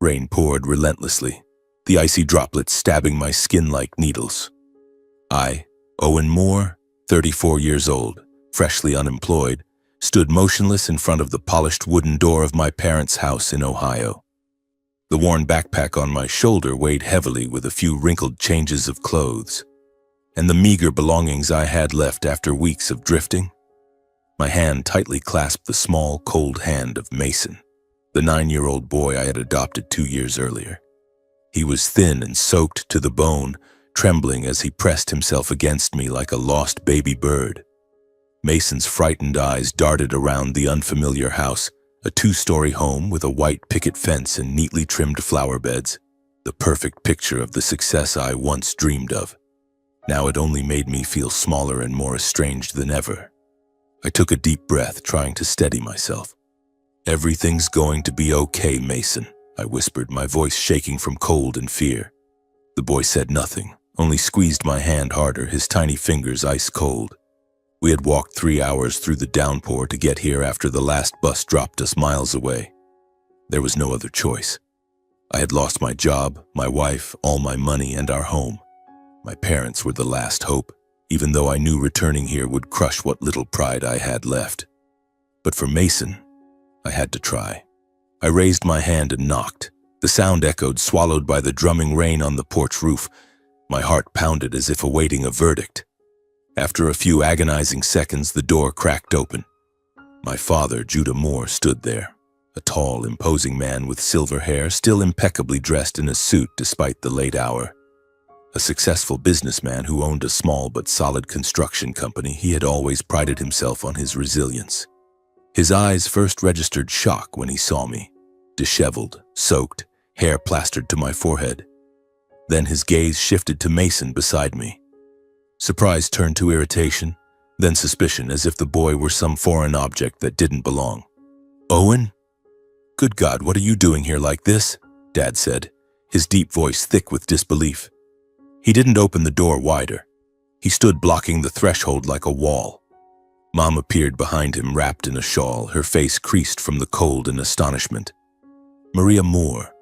Rain poured relentlessly, the icy droplets stabbing my skin like needles. I, Owen Moore, 34 years old, freshly unemployed, stood motionless in front of the polished wooden door of my parents' house in Ohio. The worn backpack on my shoulder weighed heavily with a few wrinkled changes of clothes, and the meager belongings I had left after weeks of drifting. My hand tightly clasped the small, cold hand of Mason, the 9-year-old boy I had adopted 2 years earlier. He was thin and soaked to the bone, trembling as he pressed himself against me like a lost baby bird. Mason's frightened eyes darted around the unfamiliar house, a 2-story home with a white picket fence and neatly trimmed flower beds, the perfect picture of the success I once dreamed of. Now it only made me feel smaller and more estranged than ever. I took a deep breath, trying to steady myself. "Everything's going to be okay, Mason," I whispered, my voice shaking from cold and fear. The boy said nothing, only squeezed my hand harder, his tiny fingers ice cold. We had walked 3 hours through the downpour to get here after the last bus dropped us miles away. There was no other choice. I had lost my job, my wife, all my money, and our home. My parents were the last hope, even though I knew returning here would crush what little pride I had left. But for Mason, I had to try. I raised my hand and knocked. The sound echoed, swallowed by the drumming rain on the porch roof. My heart pounded as if awaiting a verdict. After a few agonizing seconds, the door cracked open. My father, Judah Moore, stood there, a tall, imposing man with silver hair, still impeccably dressed in a suit despite the late hour. A successful businessman who owned a small but solid construction company, he had always prided himself on his resilience. His eyes first registered shock when he saw me, disheveled, soaked, hair plastered to my forehead. Then his gaze shifted to Mason beside me. Surprise turned to irritation, then suspicion, as if the boy were some foreign object that didn't belong. "Owen? Good God, what are you doing here like this?" Dad said, his deep voice thick with disbelief. He didn't open the door wider. He stood blocking the threshold like a wall. Mom appeared behind him, wrapped in a shawl, her face creased from the cold and astonishment. Maria Moore,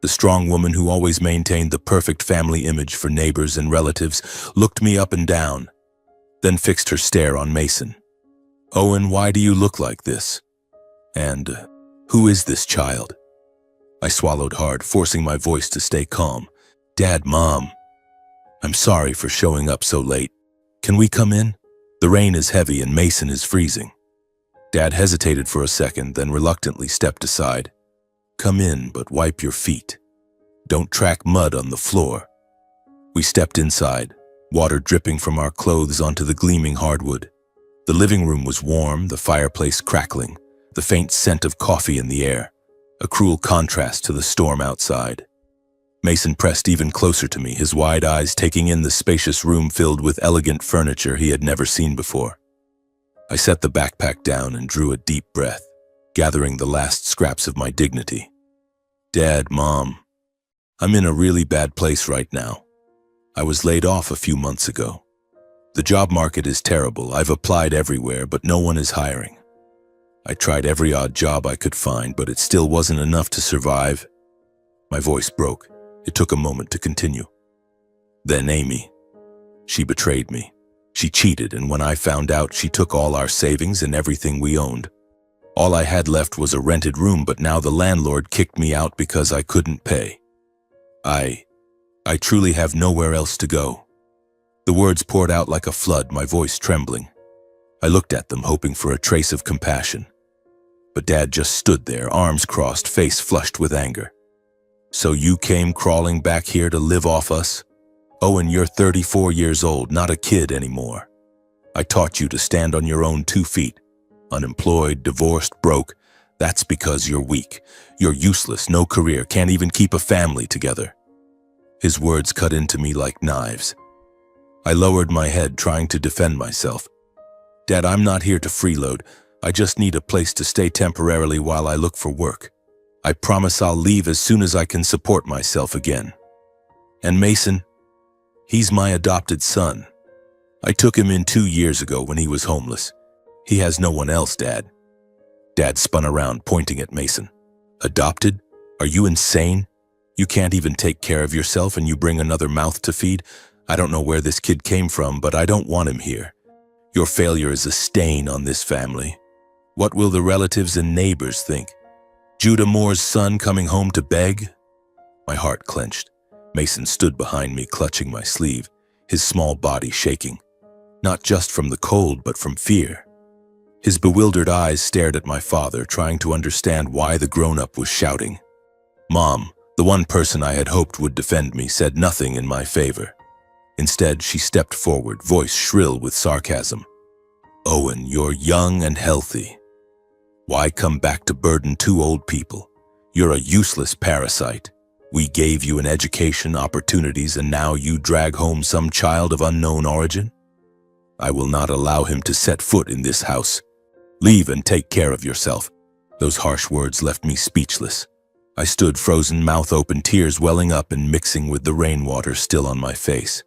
the strong woman who always maintained the perfect family image for neighbors and relatives, looked me up and down, then fixed her stare on Mason. "Owen, why do you look like this? And who is this child?" I swallowed hard, forcing my voice to stay calm. "Dad, Mom, I'm sorry for showing up so late. Can we come in? The rain is heavy and Mason is freezing." Dad hesitated for a second, then reluctantly stepped aside. "Come in, but wipe your feet. Don't track mud on the floor." We stepped inside, water dripping from our clothes onto the gleaming hardwood. The living room was warm, the fireplace crackling, the faint scent of coffee in the air, a cruel contrast to the storm outside. Mason pressed even closer to me, his wide eyes taking in the spacious room filled with elegant furniture he had never seen before. I set the backpack down and drew a deep breath, gathering the last scraps of my dignity. "Dad, Mom, I'm in a really bad place right now. I was laid off a few months ago. The job market is terrible. I've applied everywhere, but no one is hiring. I tried every odd job I could find, but it still wasn't enough to survive." My voice broke. It took a moment to continue. "Then Amy. She betrayed me. She cheated, and when I found out, she took all our savings and everything we owned. All I had left was a rented room, but now the landlord kicked me out because I couldn't pay. I truly have nowhere else to go." The words poured out like a flood, my voice trembling. I looked at them, hoping for a trace of compassion. But Dad just stood there, arms crossed, face flushed with anger. "So you came crawling back here to live off us? Owen, you're 34 years old, not a kid anymore. I taught you to stand on your own 2 feet. Unemployed, divorced, broke. That's because you're weak. You're useless, no career, can't even keep a family together." His words cut into me like knives. I lowered my head, trying to defend myself. "Dad, I'm not here to freeload. I just need a place to stay temporarily while I look for work. I promise I'll leave as soon as I can support myself again. And Mason, he's my adopted son. I took him in 2 years ago when he was homeless. He has no one else, Dad." Dad spun around, pointing at Mason. "Adopted? Are you insane? You can't even take care of yourself and you bring another mouth to feed? I don't know where this kid came from, but I don't want him here. Your failure is a stain on this family. What will the relatives and neighbors think? Judah Moore's son coming home to beg? My heart clenched. Mason stood behind me, clutching my sleeve, his small body shaking, not just from the cold, but from fear. His bewildered eyes stared at my father, trying to understand why the grown-up was shouting. Mom, the one person I had hoped would defend me, said nothing in my favor. Instead, she stepped forward, voice shrill with sarcasm. Owen, you're young and healthy. Why come back to burden two old people? You're a useless parasite. We gave you an education, opportunities, and now you drag home some child of unknown origin? I will not allow him to set foot in this house. Leave and take care of yourself. Those harsh words left me speechless. I stood frozen, mouth open, tears welling up and mixing with the rainwater still on my face.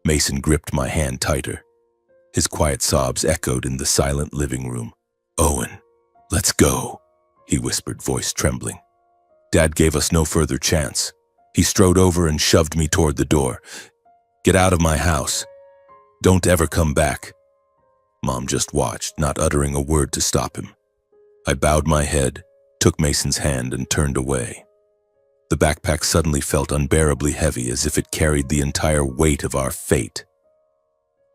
Mason gripped my hand tighter. His quiet sobs echoed in the silent living room. Owen, let's go, he whispered, voice trembling. Dad gave us no further chance. He strode over and shoved me toward the door. Get out of my house. Don't ever come back. Mom just watched, not uttering a word to stop him. I bowed my head, took Mason's hand, and turned away. The backpack suddenly felt unbearably heavy, as if it carried the entire weight of our fate.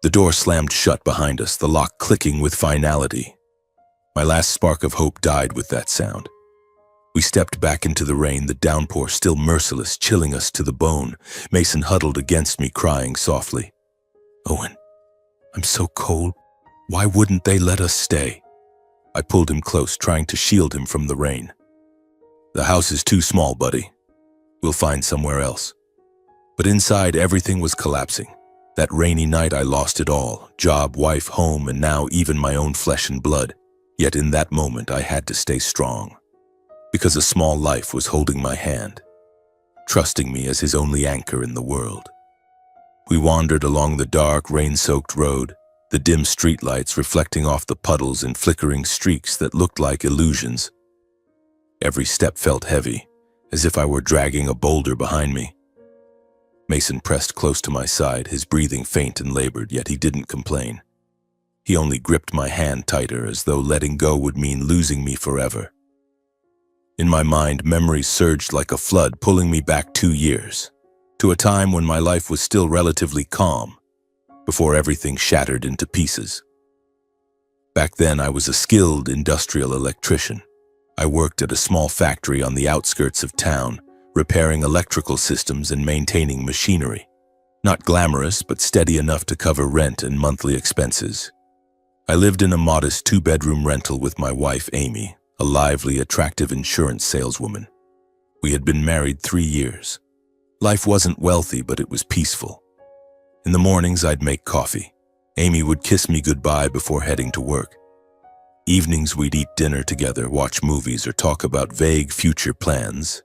The door slammed shut behind us, the lock clicking with finality. My last spark of hope died with that sound. We stepped back into the rain, the downpour still merciless, chilling us to the bone. Mason huddled against me, crying softly. Owen, I'm so cold. Why wouldn't they let us stay? I pulled him close, trying to shield him from the rain. The house is too small, buddy. We'll find somewhere else. But inside, everything was collapsing. That rainy night, I lost it all. Job, wife, home, and now even my own flesh and blood. Yet in that moment, I had to stay strong. Because a small life was holding my hand, trusting me as his only anchor in the world. We wandered along the dark, rain-soaked road, the dim streetlights reflecting off the puddles in flickering streaks that looked like illusions. Every step felt heavy, as if I were dragging a boulder behind me. Mason pressed close to my side, his breathing faint and labored, yet he didn't complain. He only gripped my hand tighter, as though letting go would mean losing me forever. In my mind, memories surged like a flood, pulling me back 2 years, to a time when my life was still relatively calm, before everything shattered into pieces. Back then, I was a skilled industrial electrician. I worked at a small factory on the outskirts of town, repairing electrical systems and maintaining machinery. Not glamorous, but steady enough to cover rent and monthly expenses. I lived in a modest 2-bedroom rental with my wife, Amy, a lively, attractive insurance saleswoman. We had been married 3 years. Life wasn't wealthy, but it was peaceful. In the mornings, I'd make coffee. Amy would kiss me goodbye before heading to work. Evenings, we'd eat dinner together, watch movies, or talk about vague future plans.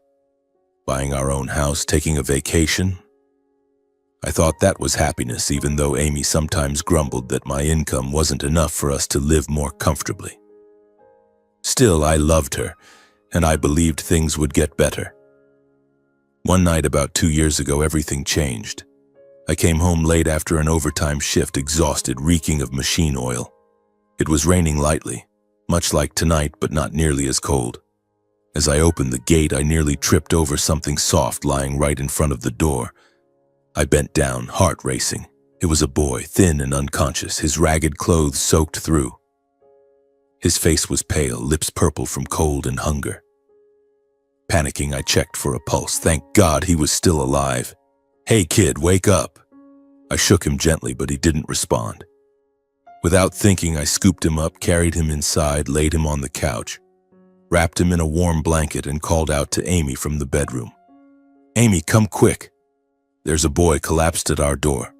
Buying our own house, taking a vacation. I thought that was happiness, even though Amy sometimes grumbled that my income wasn't enough for us to live more comfortably. Still, I loved her, and I believed things would get better. One night about 2 years ago, everything changed. I came home late after an overtime shift, exhausted, reeking of machine oil. It was raining lightly, much like tonight, but not nearly as cold. As I opened the gate, I nearly tripped over something soft lying right in front of the door. I bent down, heart racing. It was a boy, thin and unconscious, his ragged clothes soaked through. His face was pale, lips purple from cold and hunger. Panicking, I checked for a pulse. Thank God he was still alive. Hey kid, wake up. I shook him gently, but he didn't respond. Without thinking, I scooped him up, carried him inside, laid him on the couch, wrapped him in a warm blanket, and called out to Amy from the bedroom. Amy, come quick. There's a boy collapsed at our door.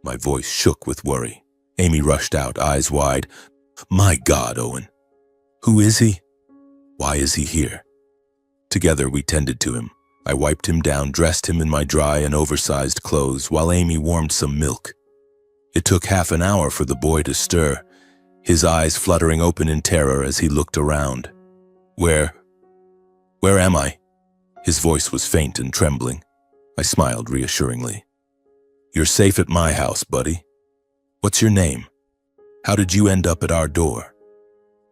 My voice shook with worry. Amy rushed out, eyes wide. My God, Owen. Who is he? Why is he here? Together we tended to him. I wiped him down, dressed him in my dry and oversized clothes, while Amy warmed some milk. It took half an hour for the boy to stir, his eyes fluttering open in terror as he looked around. Where am I? His voice was faint and trembling. I smiled reassuringly. "You're safe at my house, buddy. What's your name? How did you end up at our door?"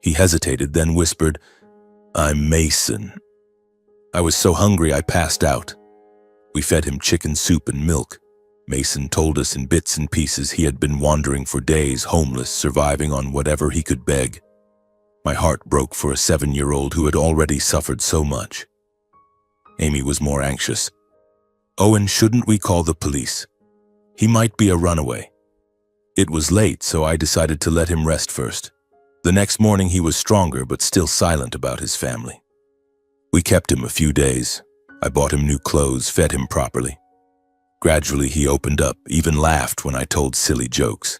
He hesitated, then whispered, "I'm Mason." I was so hungry I passed out. We fed him chicken soup and milk. Mason told us in bits and pieces he had been wandering for days, homeless, surviving on whatever he could beg. My heart broke for a 7-year-old who had already suffered so much. Amy was more anxious. "Owen, shouldn't we call the police? He might be a runaway." It was late, so I decided to let him rest first. The next morning he was stronger but still silent about his family. We kept him a few days. I bought him new clothes, fed him properly. Gradually he opened up, even laughed when I told silly jokes.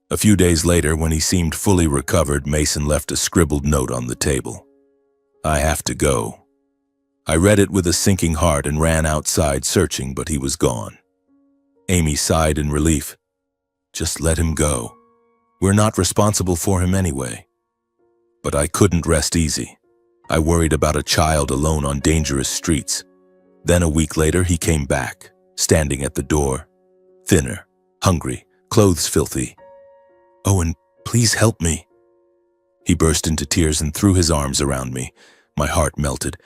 A few days later, when he seemed fully recovered, Mason left a scribbled note on the table. "I have to go." I read it with a sinking heart and ran outside searching, but he was gone. Amy sighed in relief. "Just let him go. We're not responsible for him anyway." But I couldn't rest easy. I worried about a child alone on dangerous streets. Then a week later, he came back, standing at the door, thinner, hungry, clothes filthy. "Owen, please help me." He burst into tears and threw his arms around me. My heart melted.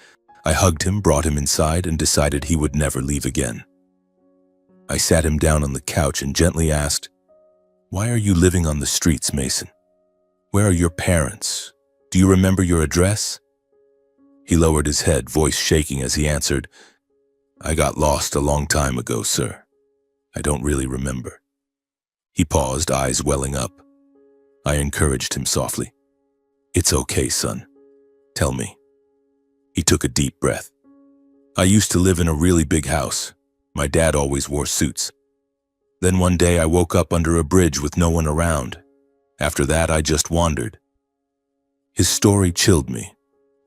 I hugged him, brought him inside, and decided he would never leave again. I sat him down on the couch and gently asked, "Why are you living on the streets, Mason? Where are your parents? Do you remember your address?" He lowered his head, voice shaking as he answered, "I got lost a long time ago, sir. I don't really remember." He paused, eyes welling up. I encouraged him softly. "It's okay, son. Tell me." He took a deep breath. "I used to live in a really big house. My dad always wore suits. Then one day I woke up under a bridge with no one around. After that, I just wandered." His story chilled me.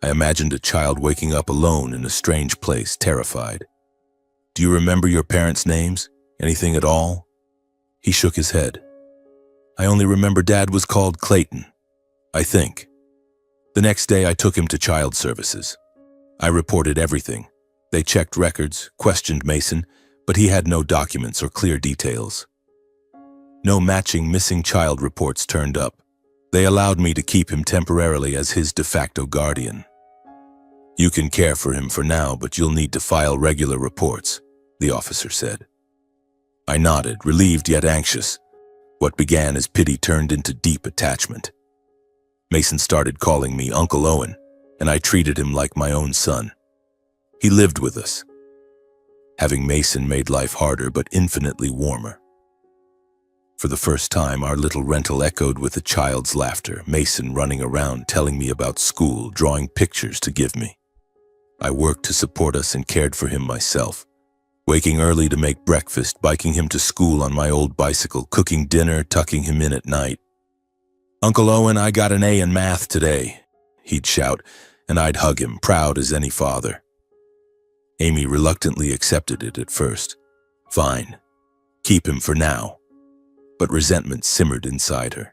I imagined a child waking up alone in a strange place, terrified. "Do you remember your parents' names? Anything at all?" He shook his head. "I only remember Dad was called Clayton, I think." The next day I took him to child services. I reported everything. They checked records, questioned Mason, but he had no documents or clear details. No matching missing child reports turned up. They allowed me to keep him temporarily as his de facto guardian. "You can care for him for now, but you'll need to file regular reports," the officer said. I nodded, relieved yet anxious. What began as pity turned into deep attachment. Mason started calling me Uncle Owen, and I treated him like my own son. He lived with us. Having Mason made life harder but infinitely warmer. For the first time, our little rental echoed with a child's laughter, Mason running around telling me about school, drawing pictures to give me. I worked to support us and cared for him myself, waking early to make breakfast, biking him to school on my old bicycle, cooking dinner, tucking him in at night. "Uncle Owen, I got an A in math today," he'd shout, and I'd hug him, proud as any father. Amy reluctantly accepted it at first. Fine, keep him for now. But resentment simmered inside her.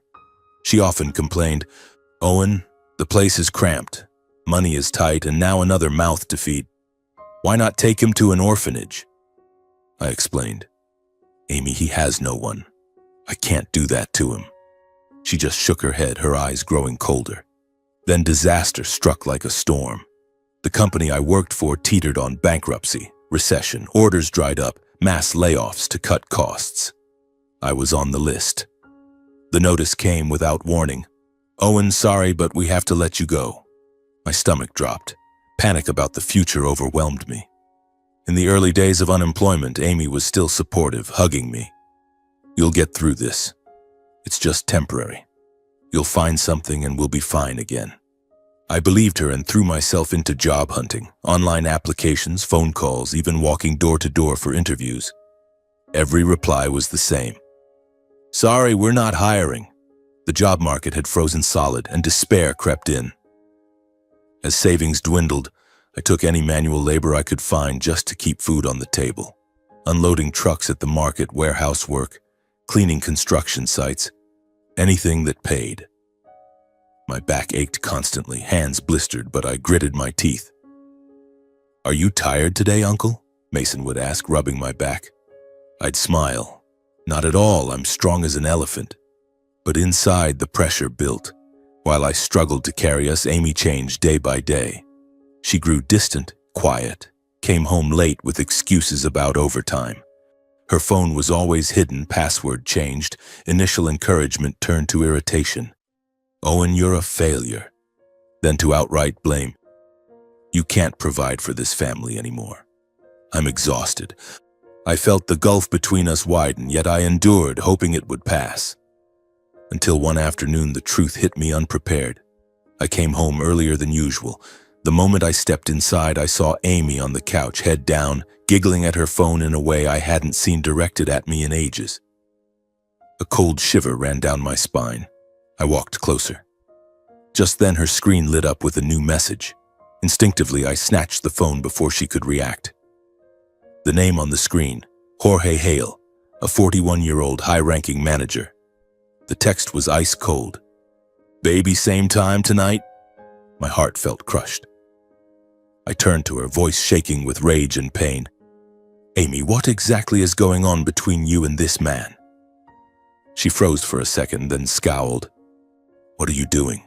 She often complained, "Owen, the place is cramped, money is tight, and now another mouth to feed. Why not take him to an orphanage?" I explained, "Amy, he has no one. I can't do that to him." She just shook her head, her eyes growing colder. Then disaster struck like a storm. The company I worked for teetered on bankruptcy, recession, orders dried up, mass layoffs to cut costs. I was on the list. The notice came without warning. "Owen, sorry, but we have to let you go." My stomach dropped. Panic about the future overwhelmed me. In the early days of unemployment, Amy was still supportive, hugging me. "You'll get through this. It's just temporary. You'll find something and we'll be fine again." I believed her and threw myself into job hunting, online applications, phone calls, even walking door to door for interviews. Every reply was the same. "Sorry, we're not hiring." The job market had frozen solid and despair crept in. As savings dwindled, I took any manual labor I could find just to keep food on the table. Unloading trucks at the market, warehouse work, cleaning construction sites, anything that paid. My back ached constantly, hands blistered, but I gritted my teeth. "Are you tired today, Uncle?" Mason would ask, rubbing my back. I'd smile. "Not at all, I'm strong as an elephant." But inside, the pressure built. While I struggled to carry us, Amy changed day by day. She grew distant, quiet, came home late with excuses about overtime. Her phone was always hidden, password changed, initial encouragement turned to irritation. "Owen, you're a failure." Then to outright blame. "You can't provide for this family anymore." I'm exhausted. I felt the gulf between us widen, yet I endured, hoping it would pass. Until one afternoon, the truth hit me unprepared. I came home earlier than usual. The moment I stepped inside, I saw Amy on the couch, head down, giggling at her phone in a way I hadn't seen directed at me in ages. A cold shiver ran down my spine. I walked closer. Just then, her screen lit up with a new message. Instinctively, I snatched the phone before she could react. The name on the screen, Jorge Hale, a 41-year-old high-ranking manager. The text was ice cold. "Baby, same time tonight?" My heart felt crushed. I turned to her, voice shaking with rage and pain. "Amy, what exactly is going on between you and this man?" She froze for a second, then scowled. "What are you doing?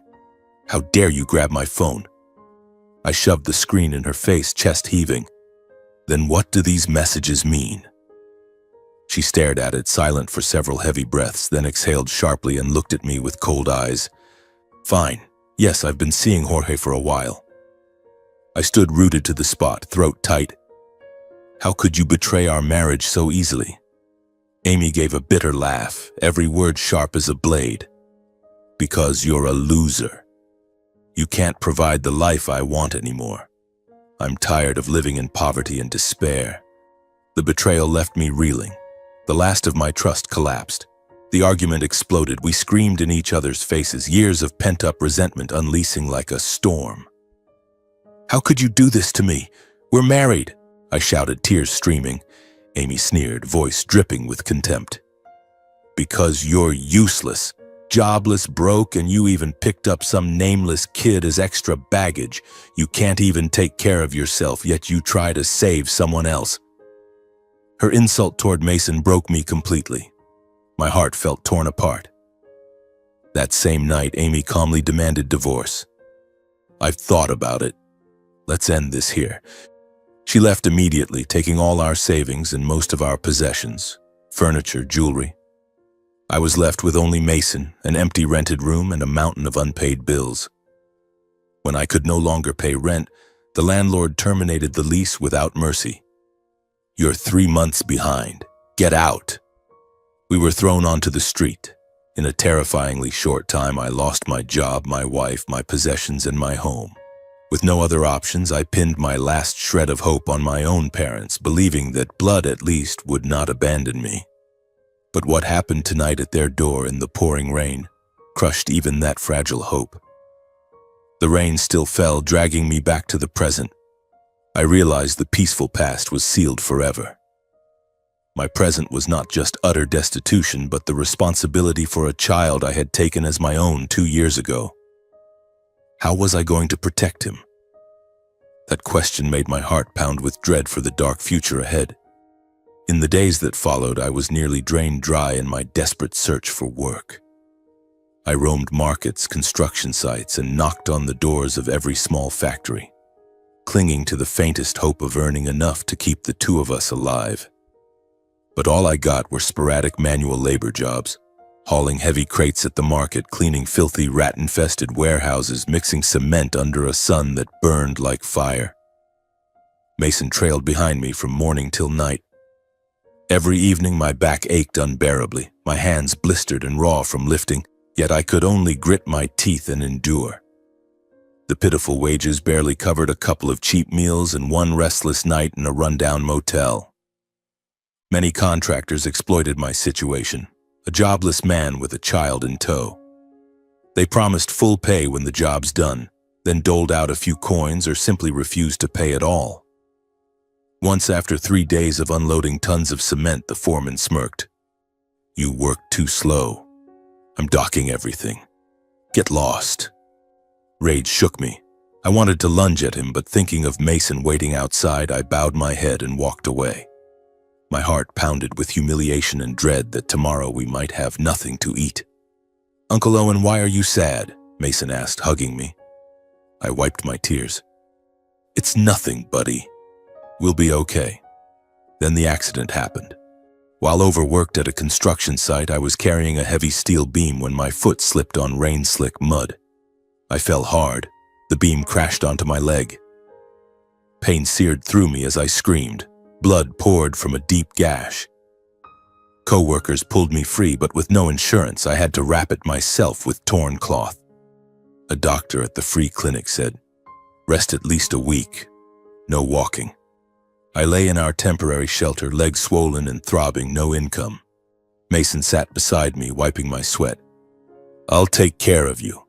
How dare you grab my phone?" I shoved the screen in her face, chest heaving. "Then what do these messages mean?" She stared at it, silent for several heavy breaths, then exhaled sharply and looked at me with cold eyes. "Fine. Yes, I've been seeing Jorge for a while." I stood rooted to the spot, throat tight. "How could you betray our marriage so easily?" Amy gave a bitter laugh, every word sharp as a blade. "Because you're a loser. You can't provide the life I want anymore. I'm tired of living in poverty and despair." The betrayal left me reeling. The last of my trust collapsed. The argument exploded. We screamed in each other's faces, years of pent-up resentment unleashing like a storm. "How could you do this to me? We're married," I shouted, tears streaming. Amy sneered, voice dripping with contempt. "Because you're useless, jobless, broke, and you even picked up some nameless kid as extra baggage. You can't even take care of yourself, yet you try to save someone else." Her insult toward Mason broke me completely. My heart felt torn apart. That same night, Amy calmly demanded divorce. "I've thought about it. Let's end this here." She left immediately, taking all our savings and most of our possessions, furniture, jewelry. I was left with only Mason, an empty rented room, and a mountain of unpaid bills. When I could no longer pay rent, the landlord terminated the lease without mercy. "You're 3 months behind. Get out." We were thrown onto the street. In a terrifyingly short time, I lost my job, my wife, my possessions, and my home. With no other options, I pinned my last shred of hope on my own parents, believing that blood at least would not abandon me. But what happened tonight at their door in the pouring rain crushed even that fragile hope. The rain still fell, dragging me back to the present. I realized the peaceful past was sealed forever. My present was not just utter destitution, but the responsibility for a child I had taken as my own 2 years ago. How was I going to protect him? That question made my heart pound with dread for the dark future ahead. In the days that followed, I was nearly drained dry in my desperate search for work. I roamed markets, construction sites, and knocked on the doors of every small factory, clinging to the faintest hope of earning enough to keep the two of us alive. But all I got were sporadic manual labor jobs, hauling heavy crates at the market, cleaning filthy rat-infested warehouses, mixing cement under a sun that burned like fire. Mason trailed behind me from morning till night. Every evening my back ached unbearably, my hands blistered and raw from lifting, yet I could only grit my teeth and endure. The pitiful wages barely covered a couple of cheap meals and one restless night in a rundown motel. Many contractors exploited my situation, a jobless man with a child in tow. They promised full pay when the job's done, then doled out a few coins or simply refused to pay at all. Once, after 3 days of unloading tons of cement, the foreman smirked. "You work too slow. I'm docking everything. Get lost." Rage shook me. I wanted to lunge at him, but thinking of Mason waiting outside, I bowed my head and walked away. My heart pounded with humiliation and dread that tomorrow we might have nothing to eat. "Uncle Owen, why are you sad?" Mason asked, hugging me. I wiped my tears. "It's nothing, buddy. We'll be okay." Then the accident happened. While overworked at a construction site, I was carrying a heavy steel beam when my foot slipped on rain-slick mud. I fell hard. The beam crashed onto my leg. Pain seared through me as I screamed. Blood poured from a deep gash. Co-workers pulled me free, but with no insurance, I had to wrap it myself with torn cloth. A doctor at the free clinic said, "Rest at least a week. No walking." I lay in our temporary shelter, legs swollen and throbbing, no income. Mason sat beside me, wiping my sweat. "I'll take care of you."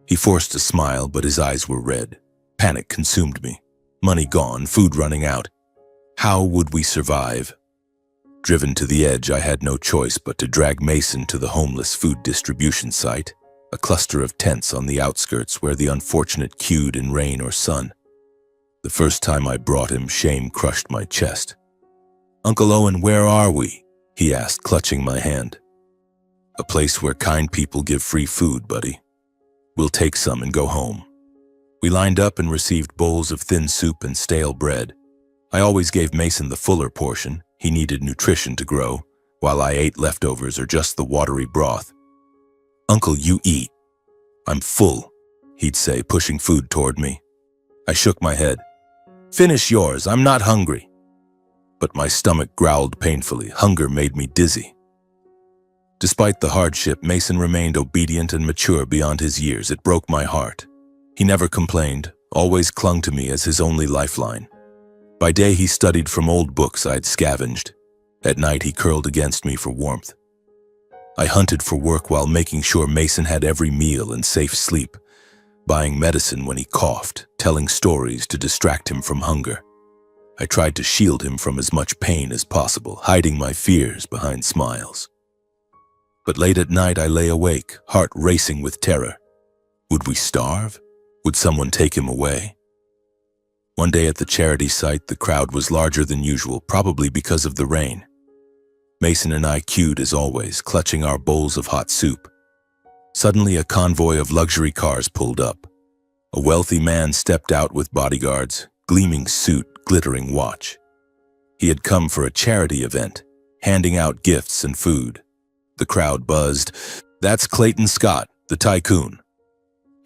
He forced a smile, but his eyes were red. Panic consumed me. Money gone, food running out. How would we survive? Driven to the edge, I had no choice but to drag Mason to the homeless food distribution site, a cluster of tents on the outskirts where the unfortunate queued in rain or sun. The first time I brought him, shame crushed my chest. "Uncle Owen, where are we?" he asked, clutching my hand. "A place where kind people give free food, buddy. We'll take some and go home." We lined up and received bowls of thin soup and stale bread. I always gave Mason the fuller portion. He needed nutrition to grow, while I ate leftovers or just the watery broth. "Uncle, you eat." "I'm full," he'd say, pushing food toward me. I shook my head. "Finish yours, I'm not hungry." But my stomach growled painfully. Hunger made me dizzy. Despite the hardship, Mason remained obedient and mature beyond his years. It broke my heart. He never complained, always clung to me as his only lifeline. By day, he studied from old books I'd scavenged. At night, he curled against me for warmth. I hunted for work while making sure Mason had every meal and safe sleep, buying medicine when he coughed, telling stories to distract him from hunger. I tried to shield him from as much pain as possible, hiding my fears behind smiles. But late at night, I lay awake, heart racing with terror. Would we starve? Would someone take him away? One day at the charity site, the crowd was larger than usual, probably because of the rain. Mason and I queued as always, clutching our bowls of hot soup. Suddenly, a convoy of luxury cars pulled up. A wealthy man stepped out with bodyguards, gleaming suit, glittering watch. He had come for a charity event, handing out gifts and food. The crowd buzzed. "That's Clayton Scott, the tycoon."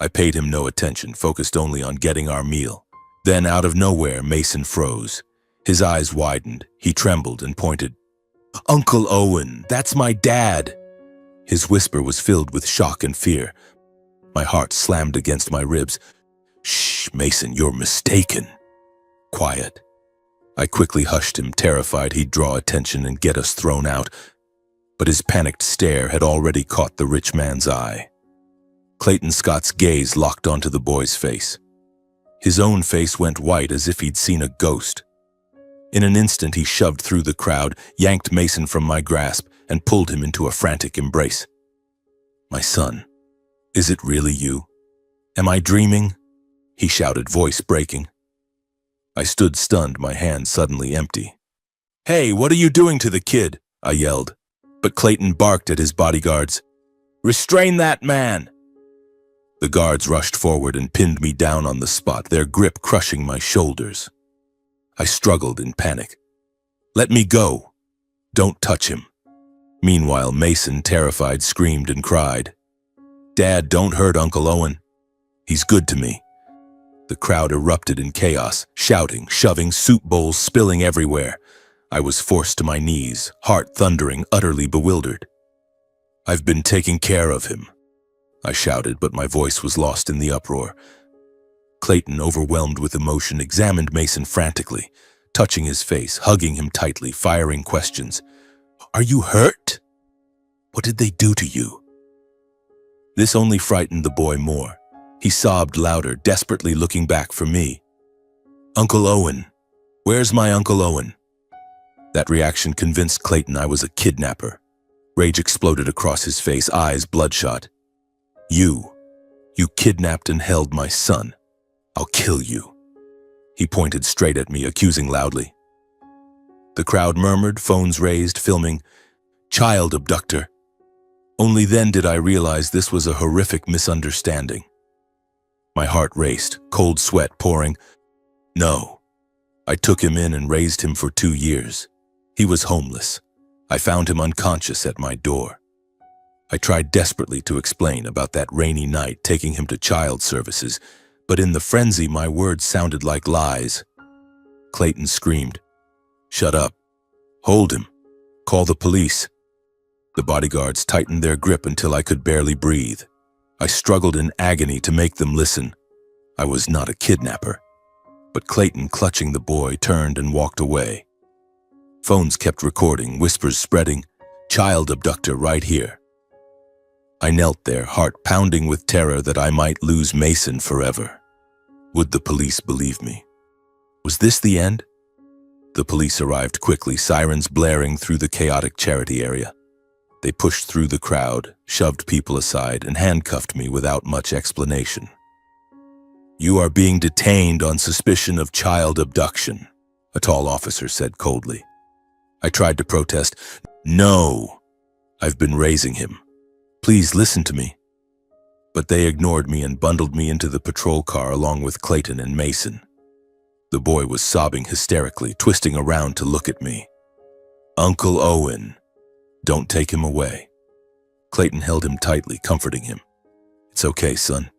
I paid him no attention, focused only on getting our meal. Then, out of nowhere, Mason froze. His eyes widened. He trembled and pointed. "Uncle Owen, that's my dad." His whisper was filled with shock and fear. My heart slammed against my ribs. "Shh, Mason, you're mistaken." "Quiet." I quickly hushed him, terrified he'd draw attention and get us thrown out. But his panicked stare had already caught the rich man's eye. Clayton Scott's gaze locked onto the boy's face. His own face went white as if he'd seen a ghost. In an instant, he shoved through the crowd, yanked Mason from my grasp, and pulled him into a frantic embrace. "My son, is it really you? Am I dreaming?" he shouted, voice breaking. I stood stunned, my hand suddenly empty. "Hey, what are you doing to the kid?" I yelled. But Clayton barked at his bodyguards. "Restrain that man!" The guards rushed forward and pinned me down on the spot, their grip crushing my shoulders. I struggled in panic. "Let me go! Don't touch him!" Meanwhile, Mason, terrified, screamed and cried. "Dad, don't hurt Uncle Owen. He's good to me." The crowd erupted in chaos, shouting, shoving, soup bowls spilling everywhere. I was forced to my knees, heart thundering, utterly bewildered. "I've been taking care of him," I shouted, but my voice was lost in the uproar. Clayton, overwhelmed with emotion, examined Mason frantically, touching his face, hugging him tightly, firing questions. "Are you hurt? What did they do to you?" This only frightened the boy more. He sobbed louder, desperately looking back for me. "Uncle Owen, where's my Uncle Owen?" That reaction convinced Clayton I was a kidnapper. Rage exploded across his face, eyes bloodshot. You kidnapped and held my son. I'll kill you." He pointed straight at me, accusing loudly. The crowd murmured, phones raised, filming, "Child abductor." Only then did I realize this was a horrific misunderstanding. My heart raced, cold sweat pouring. No. I took him in and raised him for 2 years. He was homeless. I found him unconscious at my door. I tried desperately to explain about that rainy night taking him to child services, but in the frenzy my words sounded like lies. Clayton screamed, "Shut up. Hold him. Call the police." The bodyguards tightened their grip until I could barely breathe. I struggled in agony to make them listen. I was not a kidnapper. But Clayton, clutching the boy, turned and walked away. Phones kept recording, whispers spreading, "Child abductor right here." I knelt there, heart pounding with terror that I might lose Mason forever. Would the police believe me? Was this the end? The police arrived quickly, sirens blaring through the chaotic charity area. They pushed through the crowd, shoved people aside, and handcuffed me without much explanation. "You are being detained on suspicion of child abduction," a tall officer said coldly. I tried to protest. "No, I've been raising him. Please listen to me." But they ignored me and bundled me into the patrol car along with Clayton and Mason. The boy was sobbing hysterically, twisting around to look at me. "Uncle Owen, don't take him away." Clayton held him tightly, comforting him. "It's okay, son.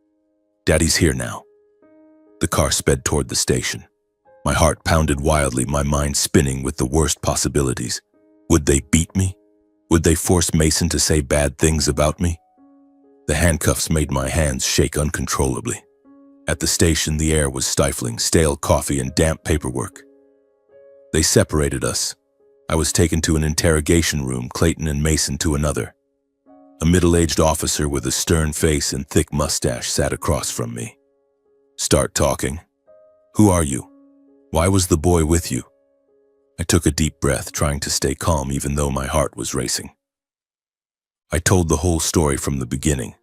Daddy's here now." The car sped toward the station. My heart pounded wildly, my mind spinning with the worst possibilities. Would they beat me? Would they force Mason to say bad things about me? The handcuffs made my hands shake uncontrollably. At the station, the air was stifling, stale coffee and damp paperwork. They separated us. I was taken to an interrogation room, Clayton and Mason to another. A middle-aged officer with a stern face and thick mustache sat across from me. "Start talking. Who are you? Why was the boy with you?" I took a deep breath, trying to stay calm even though my heart was racing. I told the whole story from the beginning,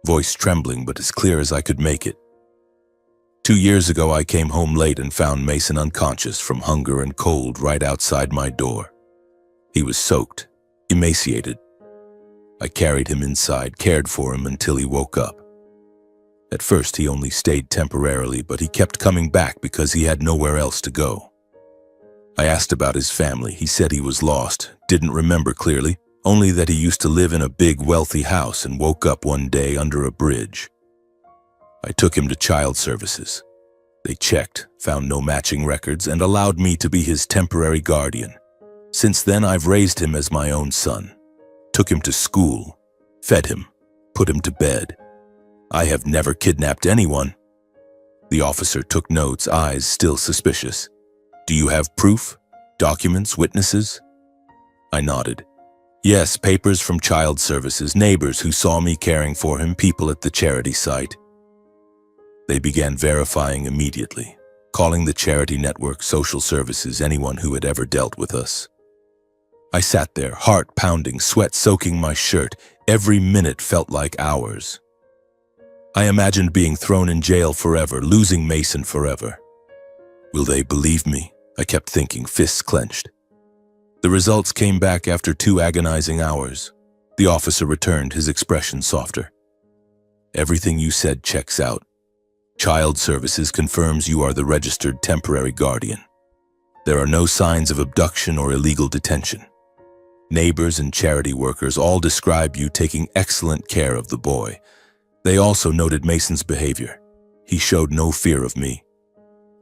voice trembling but as clear as I could make it. 2 years ago, I came home late and found Mason unconscious from hunger and cold right outside my door. He was soaked, emaciated. I carried him inside, cared for him until he woke up. At first, he only stayed temporarily, but he kept coming back because he had nowhere else to go. I asked about his family. He said he was lost, didn't remember clearly, only that he used to live in a big, wealthy house and woke up one day under a bridge. I took him to child services. They checked, found no matching records, and allowed me to be his temporary guardian. Since then, I've raised him as my own son. Took him to school, fed him, put him to bed. I have never kidnapped anyone. The officer took notes, eyes still suspicious. "Do you have proof? Documents, witnesses?" I nodded. "Yes, papers from child services, neighbors who saw me caring for him, people at the charity site." They began verifying immediately, calling the charity network, social services, anyone who had ever dealt with us. I sat there, heart pounding, sweat soaking my shirt. Every minute felt like hours. I imagined being thrown in jail forever, losing Mason forever. Will they believe me? I kept thinking, fists clenched. The results came back after 2 agonizing hours. The officer returned, his expression softer. "Everything you said checks out. Child Services confirms you are the registered temporary guardian. There are no signs of abduction or illegal detention. Neighbors and charity workers all describe you taking excellent care of the boy. They also noted Mason's behavior. He showed no fear of me.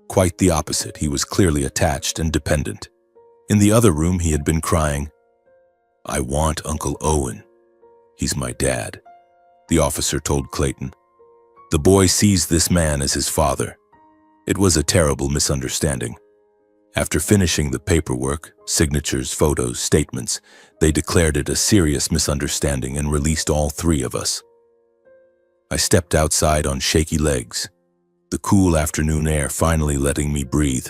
Quite the opposite, he was clearly attached and dependent. In the other room, he had been crying, 'I want Uncle Owen. He's my dad,' the officer told Clayton. The boy sees this man as his father. It was a terrible misunderstanding. After finishing the paperwork, signatures, photos, statements, they declared it a serious misunderstanding and released all 3 of us. I stepped outside on shaky legs, the cool afternoon air finally letting me breathe.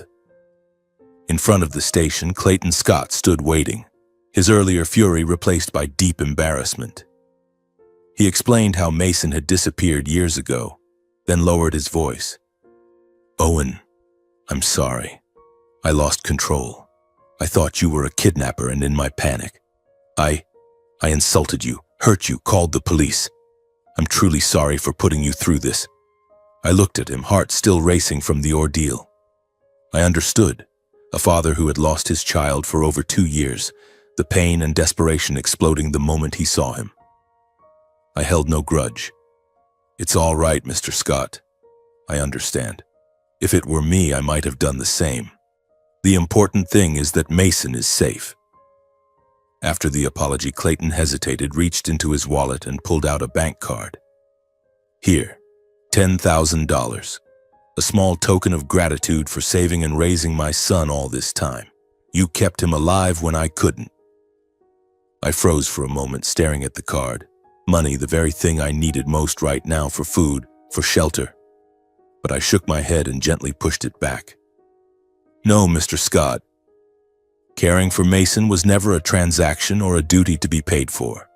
In front of the station, Clayton Scott stood waiting, his earlier fury replaced by deep embarrassment. He explained how Mason had disappeared years ago, then lowered his voice. Owen, I'm sorry. I lost control. I thought you were a kidnapper, and in my panic, I insulted you, hurt you, called the police. I'm truly sorry for putting you through this. I looked at him, heart still racing from the ordeal. I understood. A father who had lost his child for over 2 years, the pain and desperation exploding the moment he saw him. I held no grudge. It's all right, Mr. Scott. I understand. If it were me, I might have done the same. The important thing is that Mason is safe. After the apology, Clayton hesitated, reached into his wallet, and pulled out a bank card. Here, $10,000. A small token of gratitude for saving and raising my son all this time. You kept him alive when I couldn't. I froze for a moment, staring at the card. Money, the very thing I needed most right now, for food, for shelter. But I shook my head and gently pushed it back. No, Mr. Scott. Caring for Mason was never a transaction or a duty to be paid for.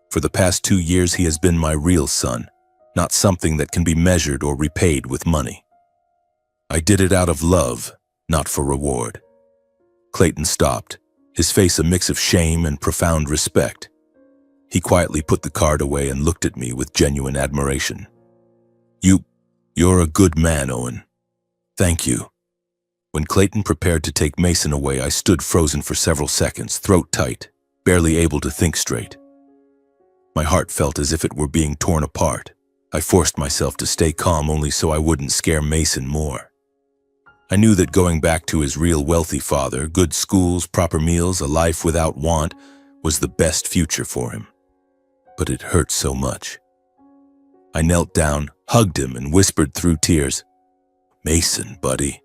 For the past 2 years, he has been my real son, not something that can be measured or repaid with money. I did it out of love, not for reward. Clayton stopped, his face a mix of shame and profound respect. He quietly put the card away and looked at me with genuine admiration. You're a good man, Owen. Thank you. When Clayton prepared to take Mason away, I stood frozen for several seconds, throat tight, barely able to think straight. My heart felt as if it were being torn apart. I forced myself to stay calm only so I wouldn't scare Mason more. I knew that going back to his real wealthy father, good schools, proper meals, a life without want, was the best future for him. But it hurt so much. I knelt down, hugged him, and whispered through tears, Mason, buddy,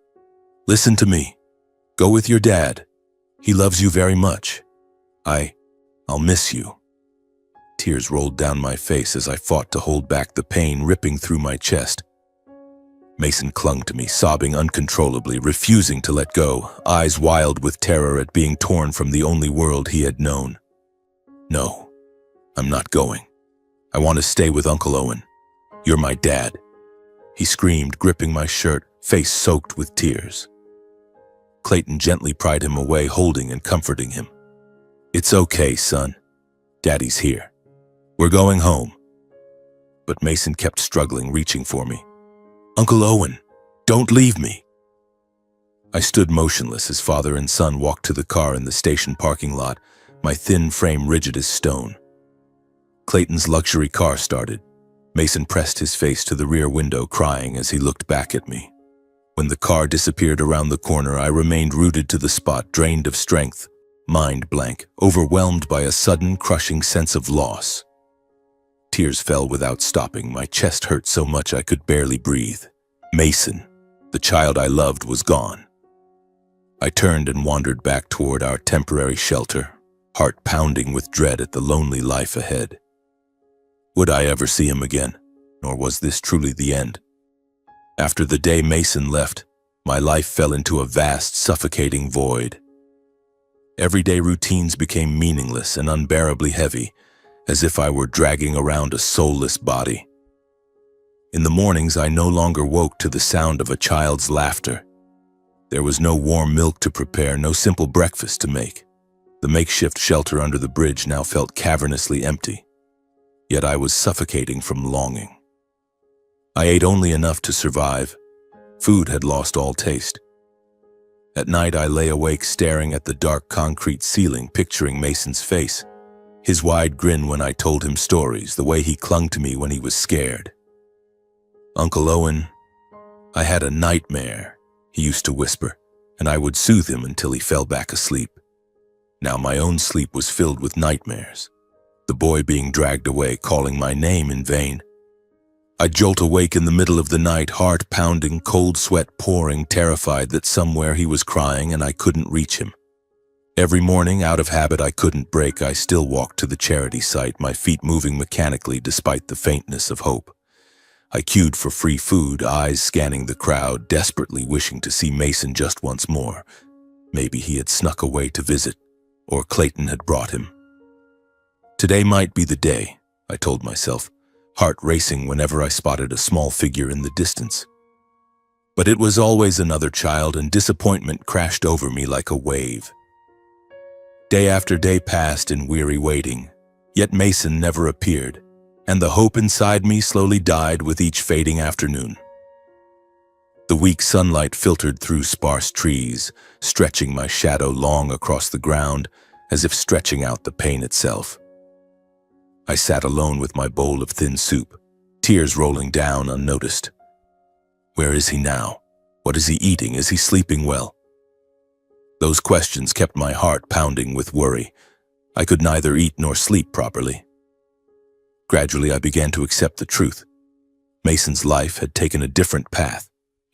listen to me. Go with your dad. He loves you very much. I'll miss you. Tears rolled down my face as I fought to hold back the pain ripping through my chest. Mason clung to me, sobbing uncontrollably, refusing to let go, eyes wild with terror at being torn from the only world he had known. No, I'm not going. I want to stay with Uncle Owen. You're my dad. He screamed, gripping my shirt, face soaked with tears. Clayton gently pried him away, holding and comforting him. It's okay, son. Daddy's here. We're going home. But Mason kept struggling, reaching for me. Uncle Owen, don't leave me. I stood motionless as father and son walked to the car in the station parking lot, my thin frame rigid as stone. Clayton's luxury car started. Mason pressed his face to the rear window, crying as he looked back at me. When the car disappeared around the corner, I remained rooted to the spot, drained of strength, mind blank, overwhelmed by a sudden, crushing sense of loss. Tears fell without stopping. My chest hurt so much I could barely breathe. Mason, the child I loved, was gone. I turned and wandered back toward our temporary shelter, heart pounding with dread at the lonely life ahead. Would I ever see him again, or was this truly the end? After the day Mason left, my life fell into a vast, suffocating void. Everyday routines became meaningless and unbearably heavy, as if I were dragging around a soulless body. In the mornings, I no longer woke to the sound of a child's laughter. There was no warm milk to prepare, no simple breakfast to make. The makeshift shelter under the bridge now felt cavernously empty. Yet I was suffocating from longing. I ate only enough to survive. Food had lost all taste. At night, I lay awake staring at the dark concrete ceiling, picturing Mason's face. His wide grin when I told him stories, the way he clung to me when he was scared. Uncle Owen, I had a nightmare, he used to whisper, and I would soothe him until he fell back asleep. Now my own sleep was filled with nightmares. The boy being dragged away, calling my name in vain. I'd jolt awake in the middle of the night, heart pounding, cold sweat pouring, terrified that somewhere he was crying and I couldn't reach him. Every morning, out of habit I couldn't break, I still walked to the charity site, my feet moving mechanically despite the faintness of hope. I queued for free food, eyes scanning the crowd, desperately wishing to see Mason just once more. Maybe he had snuck away to visit, or Clayton had brought him. Today might be the day, I told myself, heart racing whenever I spotted a small figure in the distance. But it was always another child, and disappointment crashed over me like a wave. Day after day passed in weary waiting, yet Mason never appeared, and the hope inside me slowly died with each fading afternoon. The weak sunlight filtered through sparse trees, stretching my shadow long across the ground, as if stretching out the pain itself. I sat alone with my bowl of thin soup, tears rolling down unnoticed. Where is he now? What is he eating? Is he sleeping well? Those questions kept my heart pounding with worry. I could neither eat nor sleep properly. Gradually, I began to accept the truth. Mason's life had taken a different path.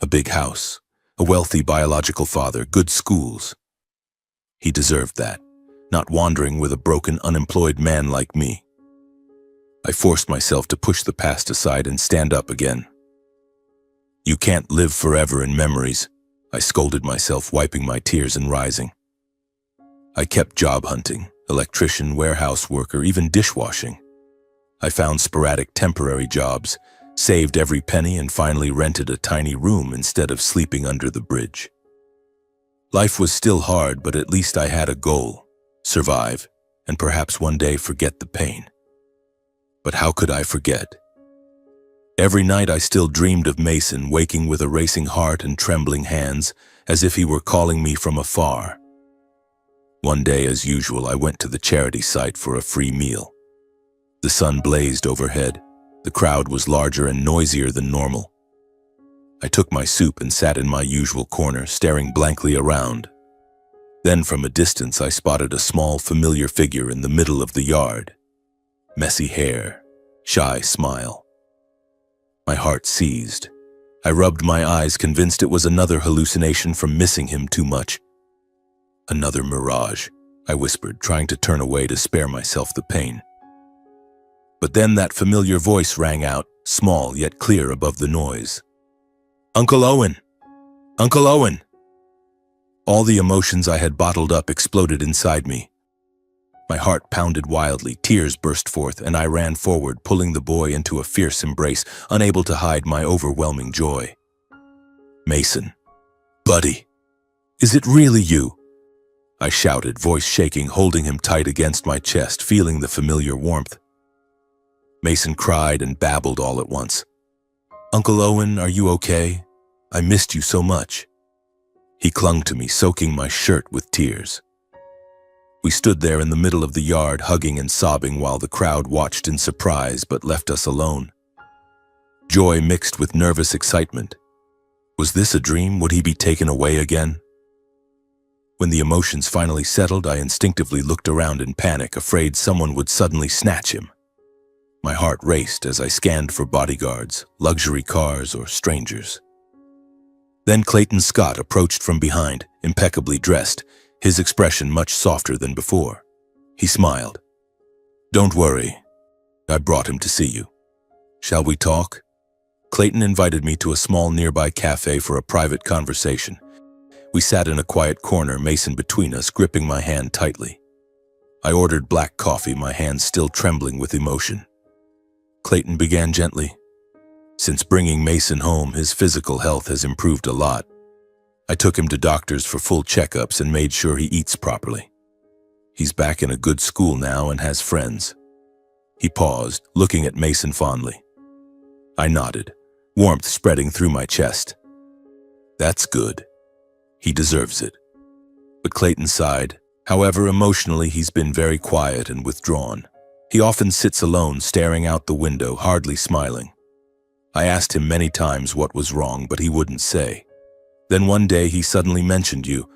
A big house, a wealthy biological father, good schools. He deserved that, not wandering with a broken, unemployed man like me. I forced myself to push the past aside and stand up again. You can't live forever in memories, I scolded myself, wiping my tears and rising. I kept job hunting, electrician, warehouse worker, even dishwashing. I found sporadic temporary jobs, saved every penny, and finally rented a tiny room instead of sleeping under the bridge. Life was still hard, but at least I had a goal: survive, and perhaps one day forget the pain. But how could I forget? Every night I still dreamed of Mason, waking with a racing heart and trembling hands, as if he were calling me from afar. One day, as usual, I went to the charity site for a free meal. The sun blazed overhead. The crowd was larger and noisier than normal. I took my soup and sat in my usual corner, staring blankly around. Then from a distance I spotted a small, familiar figure in the middle of the yard. Messy hair, shy smile. My heart seized. I rubbed my eyes, convinced it was another hallucination from missing him too much. Another mirage, I whispered, trying to turn away to spare myself the pain. But then that familiar voice rang out, small yet clear above the noise. Uncle Owen! Uncle Owen! All the emotions I had bottled up exploded inside me. My heart pounded wildly, tears burst forth, and I ran forward, pulling the boy into a fierce embrace, unable to hide my overwhelming joy. Mason. Buddy. Is it really you? I shouted, voice shaking, holding him tight against my chest, feeling the familiar warmth. Mason cried and babbled all at once. Uncle Owen, are you okay? I missed you so much. He clung to me, soaking my shirt with tears. We stood there in the middle of the yard, hugging and sobbing, while the crowd watched in surprise but left us alone. Joy mixed with nervous excitement. Was this a dream? Would he be taken away again? When the emotions finally settled, I instinctively looked around in panic, afraid someone would suddenly snatch him. My heart raced as I scanned for bodyguards, luxury cars, or strangers. Then Clayton Scott approached from behind, impeccably dressed, his expression much softer than before. He smiled. Don't worry. I brought him to see you. Shall we talk? Clayton invited me to a small nearby cafe for a private conversation. We sat in a quiet corner, Mason between us, gripping my hand tightly. I ordered black coffee, my hands still trembling with emotion. Clayton began gently. Since bringing Mason home, his physical health has improved a lot. I took him to doctors for full checkups and made sure he eats properly. He's back in a good school now and has friends. He paused, looking at Mason fondly. I nodded, warmth spreading through my chest. That's good. He deserves it. But Clayton sighed. However, emotionally, he's been very quiet and withdrawn. He often sits alone, staring out the window, hardly smiling. I asked him many times what was wrong, but he wouldn't say. Then one day he suddenly mentioned you.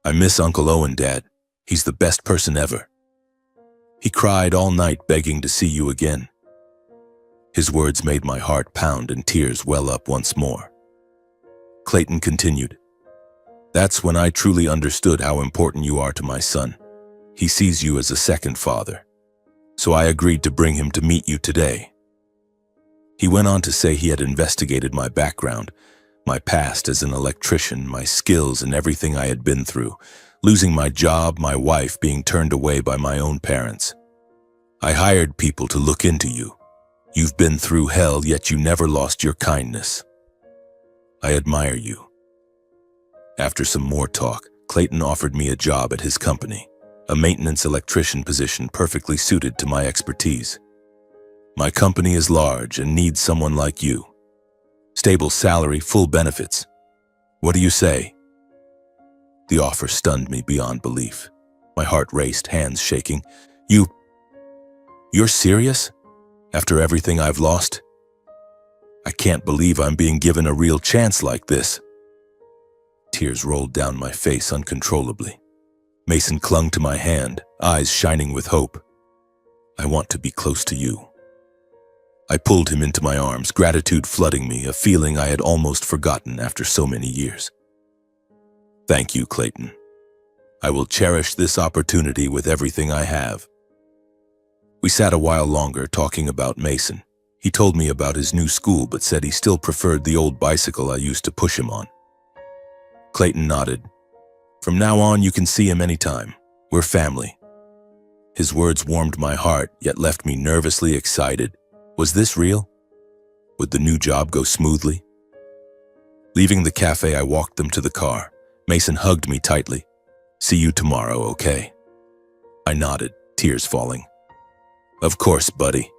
I miss Uncle Owen, Dad. He's the best person ever. He cried all night, begging to see you again. His words made my heart pound and tears well up once more. Clayton continued. That's when I truly understood how important you are to my son. He sees you as a second father. So I agreed to bring him to meet you today. He went on to say he had investigated my background, my past as an electrician, my skills and everything I had been through, losing my job, my wife being turned away by my own parents. I hired people to look into you. You've been through hell, yet you never lost your kindness. I admire you." After some more talk, Clayton offered me a job at his company, a maintenance electrician position perfectly suited to my expertise. "My company is large and needs someone like you. Stable salary, full benefits. What do you say?" The offer stunned me beyond belief. My heart raced, hands shaking. You're serious? After everything I've lost? I can't believe I'm being given a real chance like this." Tears rolled down my face uncontrollably. Mason clung to my hand, eyes shining with hope. "I want to be close to you." I pulled him into my arms, gratitude flooding me, a feeling I had almost forgotten after so many years. "Thank you, Clayton. I will cherish this opportunity with everything I have." We sat a while longer talking about Mason. He told me about his new school but said he still preferred the old bicycle I used to push him on. Clayton nodded. "From now on, you can see him anytime. We're family." His words warmed my heart, yet left me nervously excited. Was this real? Would the new job go smoothly? Leaving the cafe, I walked them to the car. Mason hugged me tightly. "See you tomorrow, okay?" I nodded, tears falling. "Of course, buddy."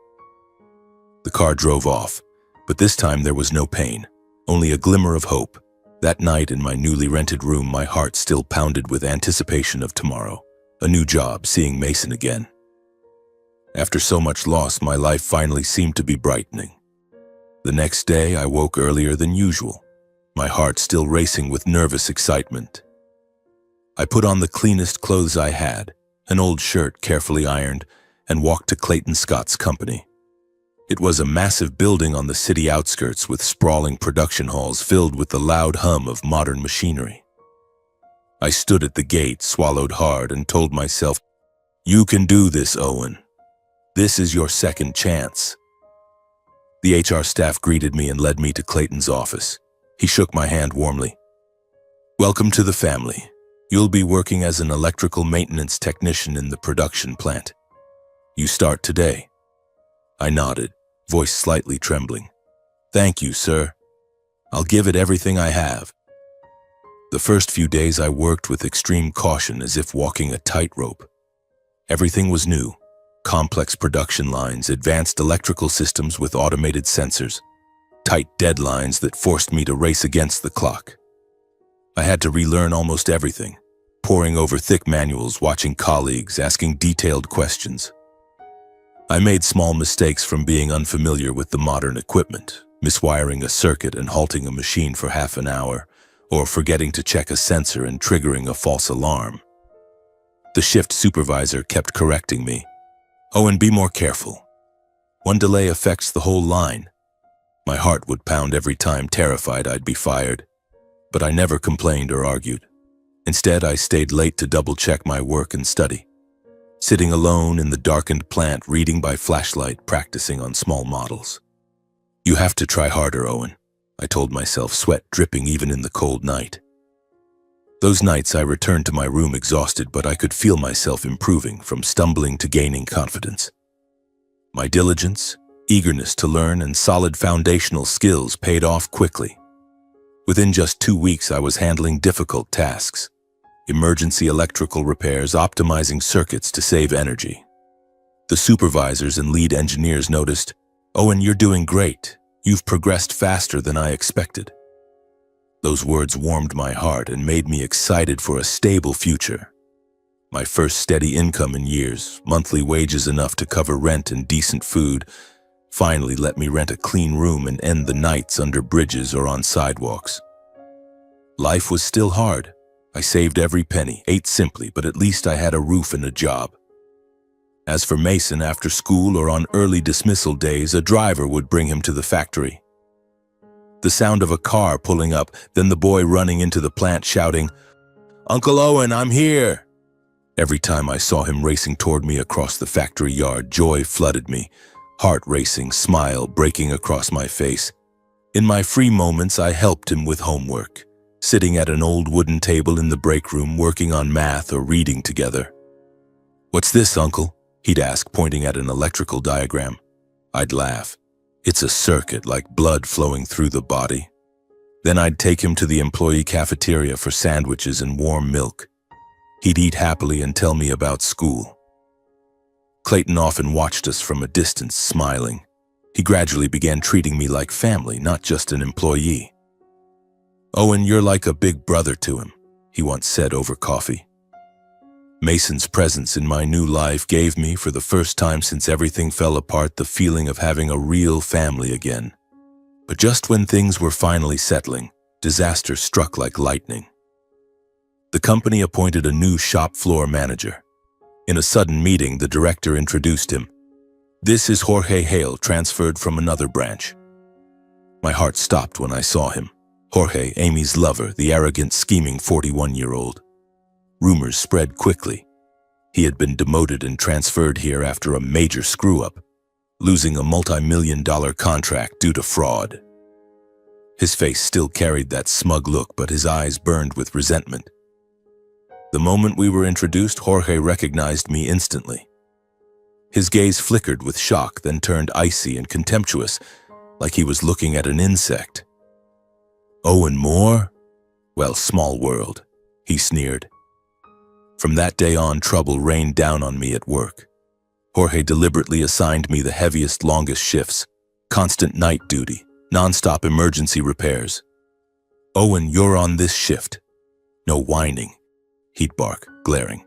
The car drove off, but this time there was no pain, only a glimmer of hope. That night in my newly rented room, my heart still pounded with anticipation of tomorrow, a new job, seeing Mason again. After so much loss, my life finally seemed to be brightening. The next day, I woke earlier than usual, my heart still racing with nervous excitement. I put on the cleanest clothes I had, an old shirt carefully ironed, and walked to Clayton Scott's company. It was a massive building on the city outskirts with sprawling production halls filled with the loud hum of modern machinery. I stood at the gate, swallowed hard, and told myself, "You can do this, Owen. This is your second chance." The HR staff greeted me and led me to Clayton's office. He shook my hand warmly. "Welcome to the family. You'll be working as an electrical maintenance technician in the production plant. You start today." I nodded, voice slightly trembling. "Thank you, sir. I'll give it everything I have." The first few days I worked with extreme caution, as if walking a tightrope. Everything was new. Complex production lines, advanced electrical systems with automated sensors, tight deadlines that forced me to race against the clock. I had to relearn almost everything, poring over thick manuals, watching colleagues, asking detailed questions. I made small mistakes from being unfamiliar with the modern equipment, miswiring a circuit and halting a machine for half an hour, or forgetting to check a sensor and triggering a false alarm. The shift supervisor kept correcting me. "Owen, be more careful. One delay affects the whole line." My heart would pound every time, terrified I'd be fired. But I never complained or argued. Instead, I stayed late to double-check my work and study. Sitting alone in the darkened plant, reading by flashlight, practicing on small models. "You have to try harder, Owen," I told myself, sweat dripping even in the cold night. Those nights I returned to my room exhausted, but I could feel myself improving, from stumbling to gaining confidence. My diligence, eagerness to learn, and solid foundational skills paid off quickly. Within just 2 weeks, I was handling difficult tasks. Emergency electrical repairs, optimizing circuits to save energy. The supervisors and lead engineers noticed, "Owen, you're doing great. You've progressed faster than I expected." Those words warmed my heart and made me excited for a stable future. My first steady income in years, monthly wages enough to cover rent and decent food, finally let me rent a clean room and end the nights under bridges or on sidewalks. Life was still hard. I saved every penny, ate simply, but at least I had a roof and a job. As for Mason, after school or on early dismissal days, a driver would bring him to the factory. The sound of a car pulling up, then the boy running into the plant shouting, "Uncle Owen, I'm here!" Every time I saw him racing toward me across the factory yard, joy flooded me, heart racing, smile breaking across my face. In my free moments, I helped him with homework, sitting at an old wooden table in the break room working on math or reading together. "What's this, Uncle?" he'd ask, pointing at an electrical diagram. I'd laugh. "It's a circuit, like blood flowing through the body." Then I'd take him to the employee cafeteria for sandwiches and warm milk. He'd eat happily and tell me about school. Clayton often watched us from a distance, smiling. He gradually began treating me like family, not just an employee. "Owen, you're like a big brother to him," he once said over coffee. Mason's presence in my new life gave me, for the first time since everything fell apart, the feeling of having a real family again. But just when things were finally settling, disaster struck like lightning. The company appointed a new shop floor manager. In a sudden meeting, the director introduced him. "This is Jorge Hale, transferred from another branch." My heart stopped when I saw him. Jorge, Amy's lover, the arrogant, scheming 41-year-old. Rumors spread quickly. He had been demoted and transferred here after a major screw-up, losing a multi-million-dollar contract due to fraud. His face still carried that smug look, but his eyes burned with resentment. The moment we were introduced, Jorge recognized me instantly. His gaze flickered with shock, then turned icy and contemptuous, like he was looking at an insect. "Owen Moore? Well, small world," he sneered. From that day on, trouble rained down on me at work. Jorge deliberately assigned me the heaviest, longest shifts, constant night duty, non-stop emergency repairs. "Owen, you're on this shift." "No whining," he'd bark, glaring.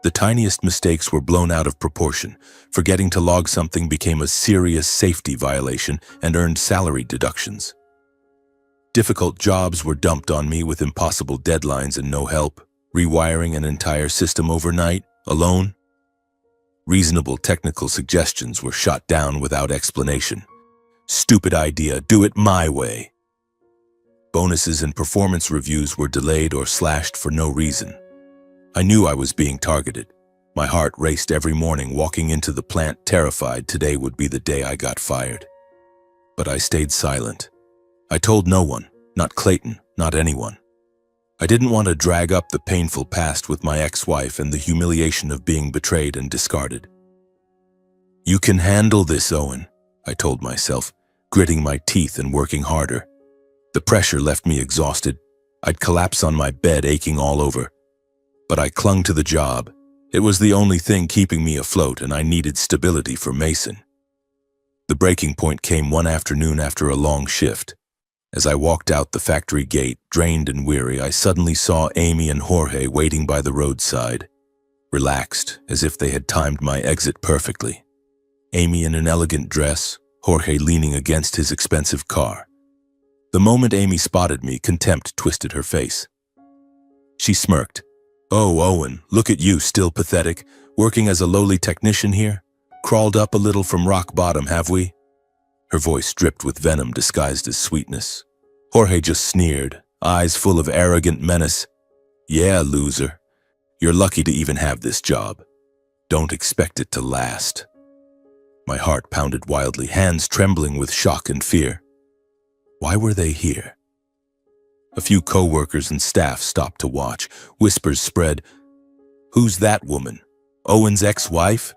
The tiniest mistakes were blown out of proportion. Forgetting to log something became a serious safety violation and earned salary deductions. Difficult jobs were dumped on me with impossible deadlines and no help. Rewiring an entire system overnight, alone. Reasonable technical suggestions were shot down without explanation. "Stupid idea, do it my way." Bonuses and performance reviews were delayed or slashed for no reason. I knew I was being targeted. My heart raced every morning, walking into the plant terrified today would be the day I got fired. But I stayed silent. I told no one, not Clayton, not anyone. I didn't want to drag up the painful past with my ex-wife and the humiliation of being betrayed and discarded. "You can handle this, Owen," I told myself, gritting my teeth and working harder. The pressure left me exhausted. I'd collapse on my bed, aching all over. But I clung to the job. It was the only thing keeping me afloat, and I needed stability for Mason. The breaking point came one afternoon after a long shift. As I walked out the factory gate, drained and weary, I suddenly saw Amy and Jorge waiting by the roadside, relaxed, as if they had timed my exit perfectly. Amy in an elegant dress, Jorge leaning against his expensive car. The moment Amy spotted me, contempt twisted her face. She smirked. "Oh, Owen, look at you, still pathetic, working as a lowly technician here? Crawled up a little from rock bottom, have we?" Her voice dripped with venom disguised as sweetness. Jorge just sneered, eyes full of arrogant menace. "Yeah, loser. You're lucky to even have this job. Don't expect it to last." My heart pounded wildly, hands trembling with shock and fear. Why were they here? A few co-workers and staff stopped to watch. Whispers spread. "Who's that woman? Owen's ex-wife?"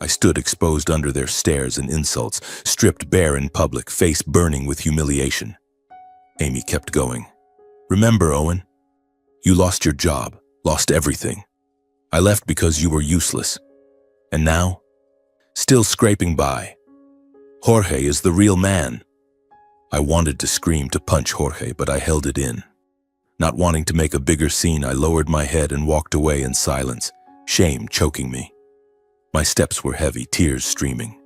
I stood exposed under their stares and insults, stripped bare in public, face burning with humiliation. Amy kept going. "Remember, Owen, you lost your job, lost everything. I left because you were useless. And now, still scraping by. Jorge is the real man." I wanted to scream, to punch Jorge, but I held it in. Not wanting to make a bigger scene, I lowered my head and walked away in silence, shame choking me. My steps were heavy, tears streaming.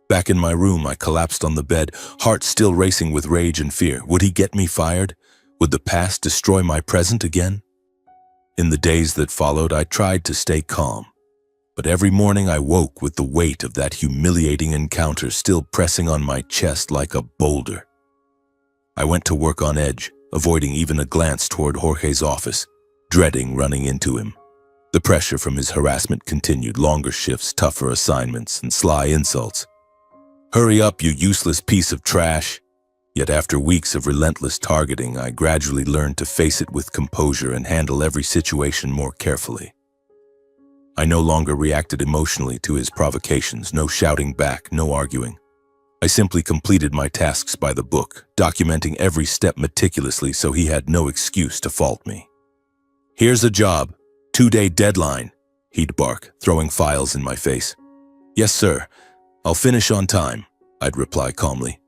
Back in my room, I collapsed on the bed, heart still racing with rage and fear. Would he get me fired? Would the past destroy my present again? In the days that followed, I tried to stay calm. But every morning I woke with the weight of that humiliating encounter still pressing on my chest like a boulder. I went to work on edge, avoiding even a glance toward Jorge's office, dreading running into him. The pressure from his harassment continued, longer shifts, tougher assignments, and sly insults. "Hurry up, you useless piece of trash." Yet after weeks of relentless targeting, I gradually learned to face it with composure and handle every situation more carefully. I no longer reacted emotionally to his provocations, no shouting back, no arguing. I simply completed my tasks by the book, documenting every step meticulously so he had no excuse to fault me. "Here's a job. 2-day deadline," he'd bark, throwing files in my face. "Yes, sir. I'll finish on time," I'd reply calmly.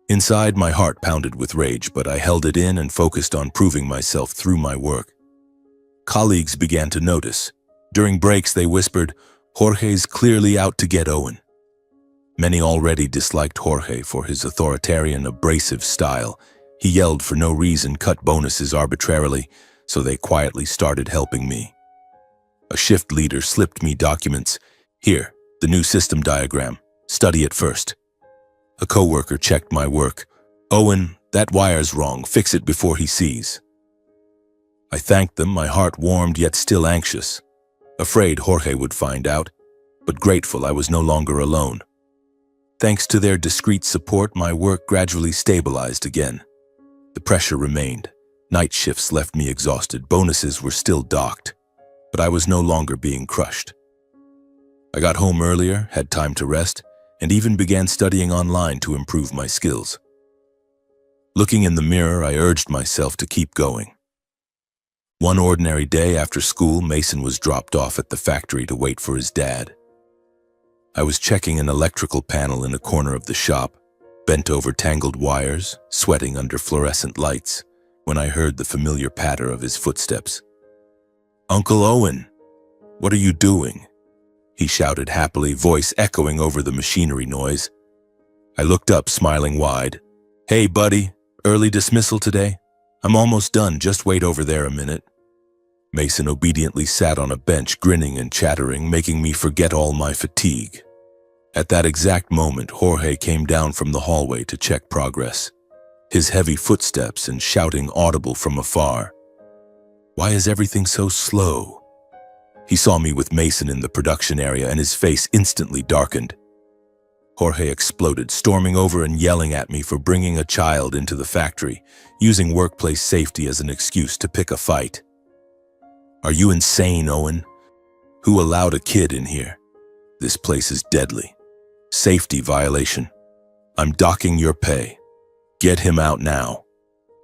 Inside, my heart pounded with rage, but I held it in and focused on proving myself through my work. Colleagues began to notice. During breaks, they whispered, "Jorge's clearly out to get Owen." Many already disliked Jorge for his authoritarian, abrasive style. He yelled for no reason, cut bonuses arbitrarily, so they quietly started helping me. A shift leader slipped me documents. "Here, the new system diagram. Study it first." A coworker checked my work. "Owen, that wire's wrong. Fix it before he sees." I thanked them, my heart warmed yet still anxious. Afraid Jorge would find out, but grateful I was no longer alone. Thanks to their discreet support, my work gradually stabilized again. The pressure remained. Night shifts left me exhausted. Bonuses were still docked, but I was no longer being crushed. I got home earlier, had time to rest, and even began studying online to improve my skills. Looking in the mirror, I urged myself to keep going. One ordinary day after school, Mason was dropped off at the factory to wait for his dad. I was checking an electrical panel in a corner of the shop, bent over tangled wires, sweating under fluorescent lights, when I heard the familiar patter of his footsteps. "Uncle Owen, what are you doing?" he shouted happily, voice echoing over the machinery noise. I looked up, smiling wide. "Hey, buddy, early dismissal today? I'm almost done, just wait over there a minute." Mason obediently sat on a bench, grinning and chattering, making me forget all my fatigue. At that exact moment, Jorge came down from the hallway to check progress, his heavy footsteps and shouting audible from afar. "Why is everything so slow?" He saw me with Mason in the production area and his face instantly darkened. Jorge exploded, storming over and yelling at me for bringing a child into the factory, using workplace safety as an excuse to pick a fight. "Are you insane, Owen? Who allowed a kid in here? This place is deadly. Safety violation. I'm docking your pay. Get him out now."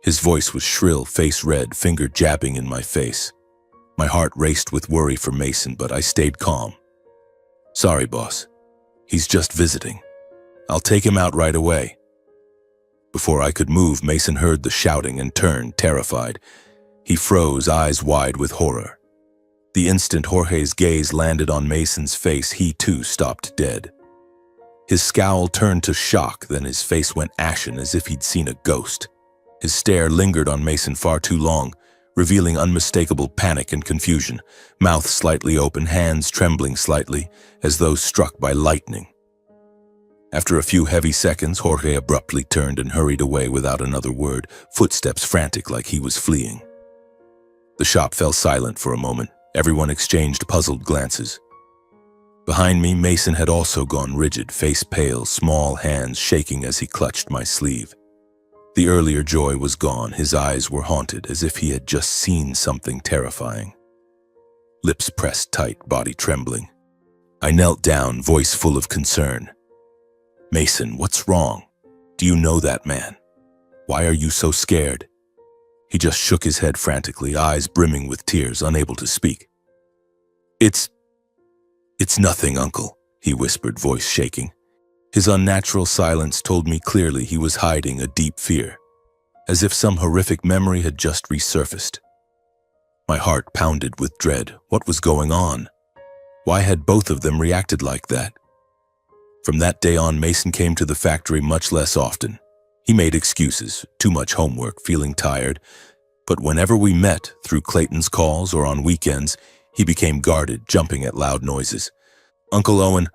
His voice was shrill, face red, finger jabbing in my face. My heart raced with worry for Mason, but I stayed calm. "Sorry, boss. He's just visiting. I'll take him out right away." Before I could move, Mason heard the shouting and turned, terrified. He froze, eyes wide with horror. The instant Jorge's gaze landed on Mason's face, he too stopped dead. His scowl turned to shock, then his face went ashen as if he'd seen a ghost. His stare lingered on Mason far too long, revealing unmistakable panic and confusion, mouth slightly open, hands trembling slightly, as though struck by lightning. After a few heavy seconds, Jorge abruptly turned and hurried away without another word, footsteps frantic like he was fleeing. The shop fell silent for a moment. Everyone exchanged puzzled glances. Behind me, Mason had also gone rigid, face pale, small hands shaking as he clutched my sleeve. The earlier joy was gone. His eyes were haunted, as if he had just seen something terrifying. Lips pressed tight, body trembling. I knelt down, voice full of concern. "Mason, what's wrong? Do you know that man? Why are you so scared?" He just shook his head frantically, eyes brimming with tears, unable to speak. It's nothing, Uncle," he whispered, voice shaking. His unnatural silence told me clearly he was hiding a deep fear, as if some horrific memory had just resurfaced. My heart pounded with dread. What was going on? Why had both of them reacted like that? From that day on, Mason came to the factory much less often. He made excuses, too much homework, feeling tired. But whenever we met, through Clayton's calls or on weekends, he became guarded, jumping at loud noises. "Uncle Owen,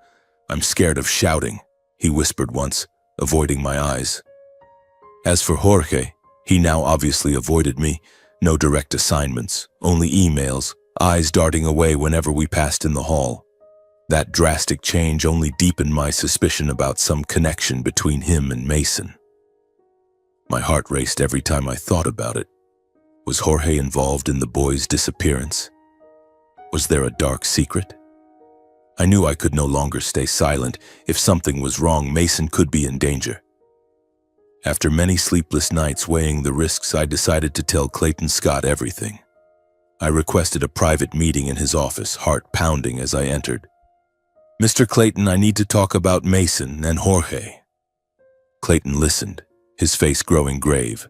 I'm scared of shouting," he whispered once, avoiding my eyes. As for Jorge, he now obviously avoided me. No direct assignments, only emails, eyes darting away whenever we passed in the hall. That drastic change only deepened my suspicion about some connection between him and Mason. My heart raced every time I thought about it. Was Jorge involved in the boy's disappearance? Was there a dark secret? I knew I could no longer stay silent. If something was wrong, Mason could be in danger. After many sleepless nights weighing the risks, I decided to tell Clayton Scott everything. I requested a private meeting in his office, heart pounding as I entered. "Mr. Clayton, I need to talk about Mason and Jorge." Clayton listened, his face growing grave.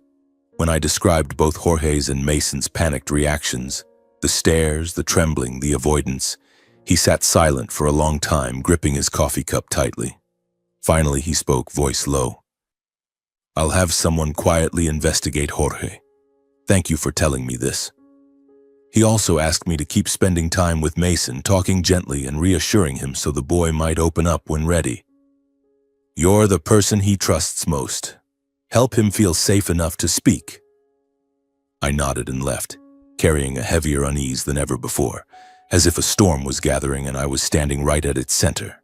When I described both Jorge's and Mason's panicked reactions, the stares, the trembling, the avoidance, he sat silent for a long time, gripping his coffee cup tightly. Finally, he spoke, voice low. "I'll have someone quietly investigate Jorge. Thank you for telling me this." He also asked me to keep spending time with Mason, talking gently and reassuring him so the boy might open up when ready. "You're the person he trusts most. Help him feel safe enough to speak." I nodded and left, carrying a heavier unease than ever before, as if a storm was gathering and I was standing right at its center.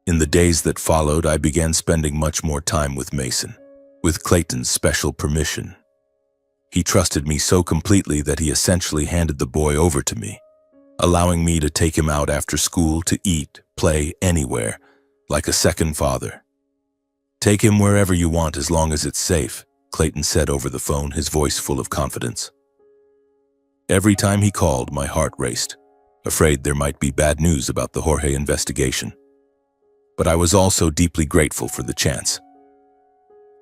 In the days that followed, I began spending much more time with Mason, with Clayton's special permission. He trusted me so completely that he essentially handed the boy over to me, allowing me to take him out after school to eat, play, anywhere, like a second father. "Take him wherever you want as long as it's safe," Clayton said over the phone, his voice full of confidence. Every time he called, my heart raced, afraid there might be bad news about the Jorge investigation. But I was also deeply grateful for the chance.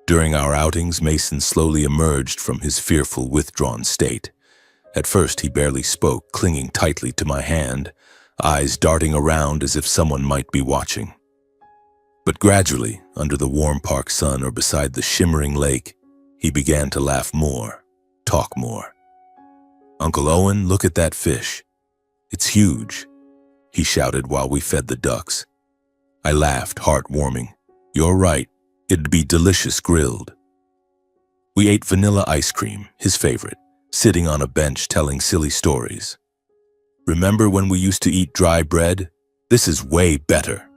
During our outings, Mason slowly emerged from his fearful, withdrawn state. At first, he barely spoke, clinging tightly to my hand, eyes darting around as if someone might be watching. But gradually, under the warm park sun or beside the shimmering lake, he began to laugh more, talk more. "Uncle Owen, look at that fish. It's huge," he shouted while we fed the ducks. I laughed, heart-warming. "You're right. It'd be delicious grilled." We ate vanilla ice cream, his favorite, sitting on a bench telling silly stories. "Remember when we used to eat dry bread? This is way better."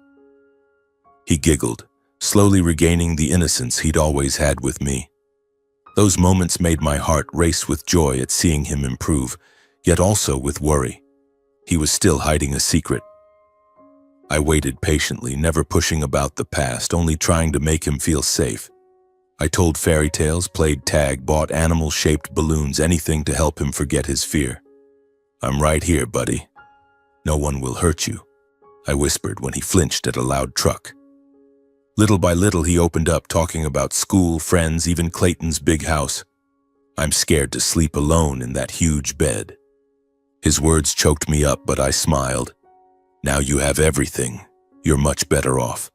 He giggled, slowly regaining the innocence he'd always had with me. Those moments made my heart race with joy at seeing him improve, yet also with worry. He was still hiding a secret. I waited patiently, never pushing about the past, only trying to make him feel safe. I told fairy tales, played tag, bought animal-shaped balloons, anything to help him forget his fear. "I'm right here, buddy. No one will hurt you," I whispered when he flinched at a loud truck. Little by little, he opened up, talking about school, friends, even Clayton's big house. "I'm scared to sleep alone in that huge bed." His words choked me up, but I smiled. "Now you have everything. You're much better off."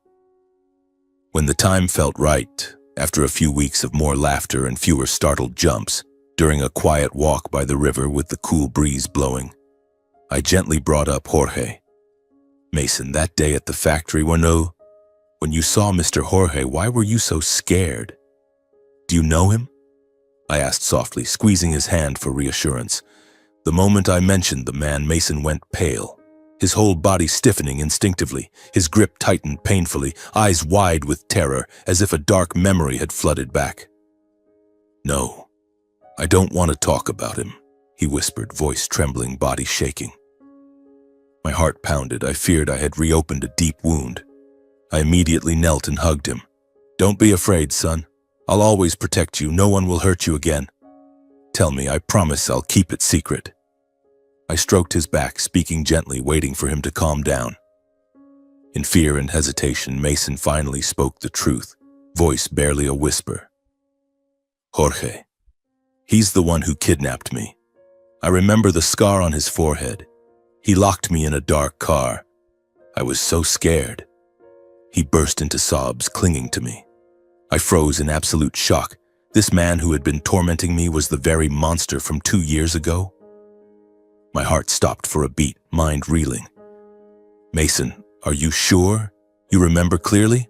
When the time felt right, after a few weeks of more laughter and fewer startled jumps, during a quiet walk by the river with the cool breeze blowing, I gently brought up Jorge. "Mason, that day at the factory, when you saw Mr. Jorge, why were you so scared? Do you know him?" I asked softly, squeezing his hand for reassurance. The moment I mentioned the man, Mason went pale, his whole body stiffening instinctively, his grip tightened painfully, eyes wide with terror, as if a dark memory had flooded back. "No, I don't want to talk about him," he whispered, voice trembling, body shaking. My heart pounded. I feared I had reopened a deep wound. I immediately knelt and hugged him. "Don't be afraid, son. I'll always protect you. No one will hurt you again. Tell me, I promise I'll keep it secret." I stroked his back, speaking gently, waiting for him to calm down. In fear and hesitation, Mason finally spoke the truth, voice barely a whisper. "Jorge. He's the one who kidnapped me. I remember the scar on his forehead. He locked me in a dark car. I was so scared." He burst into sobs, clinging to me. I froze in absolute shock. This man who had been tormenting me was the very monster from 2 years ago? My heart stopped for a beat, mind reeling. "Mason, are you sure? You remember clearly?"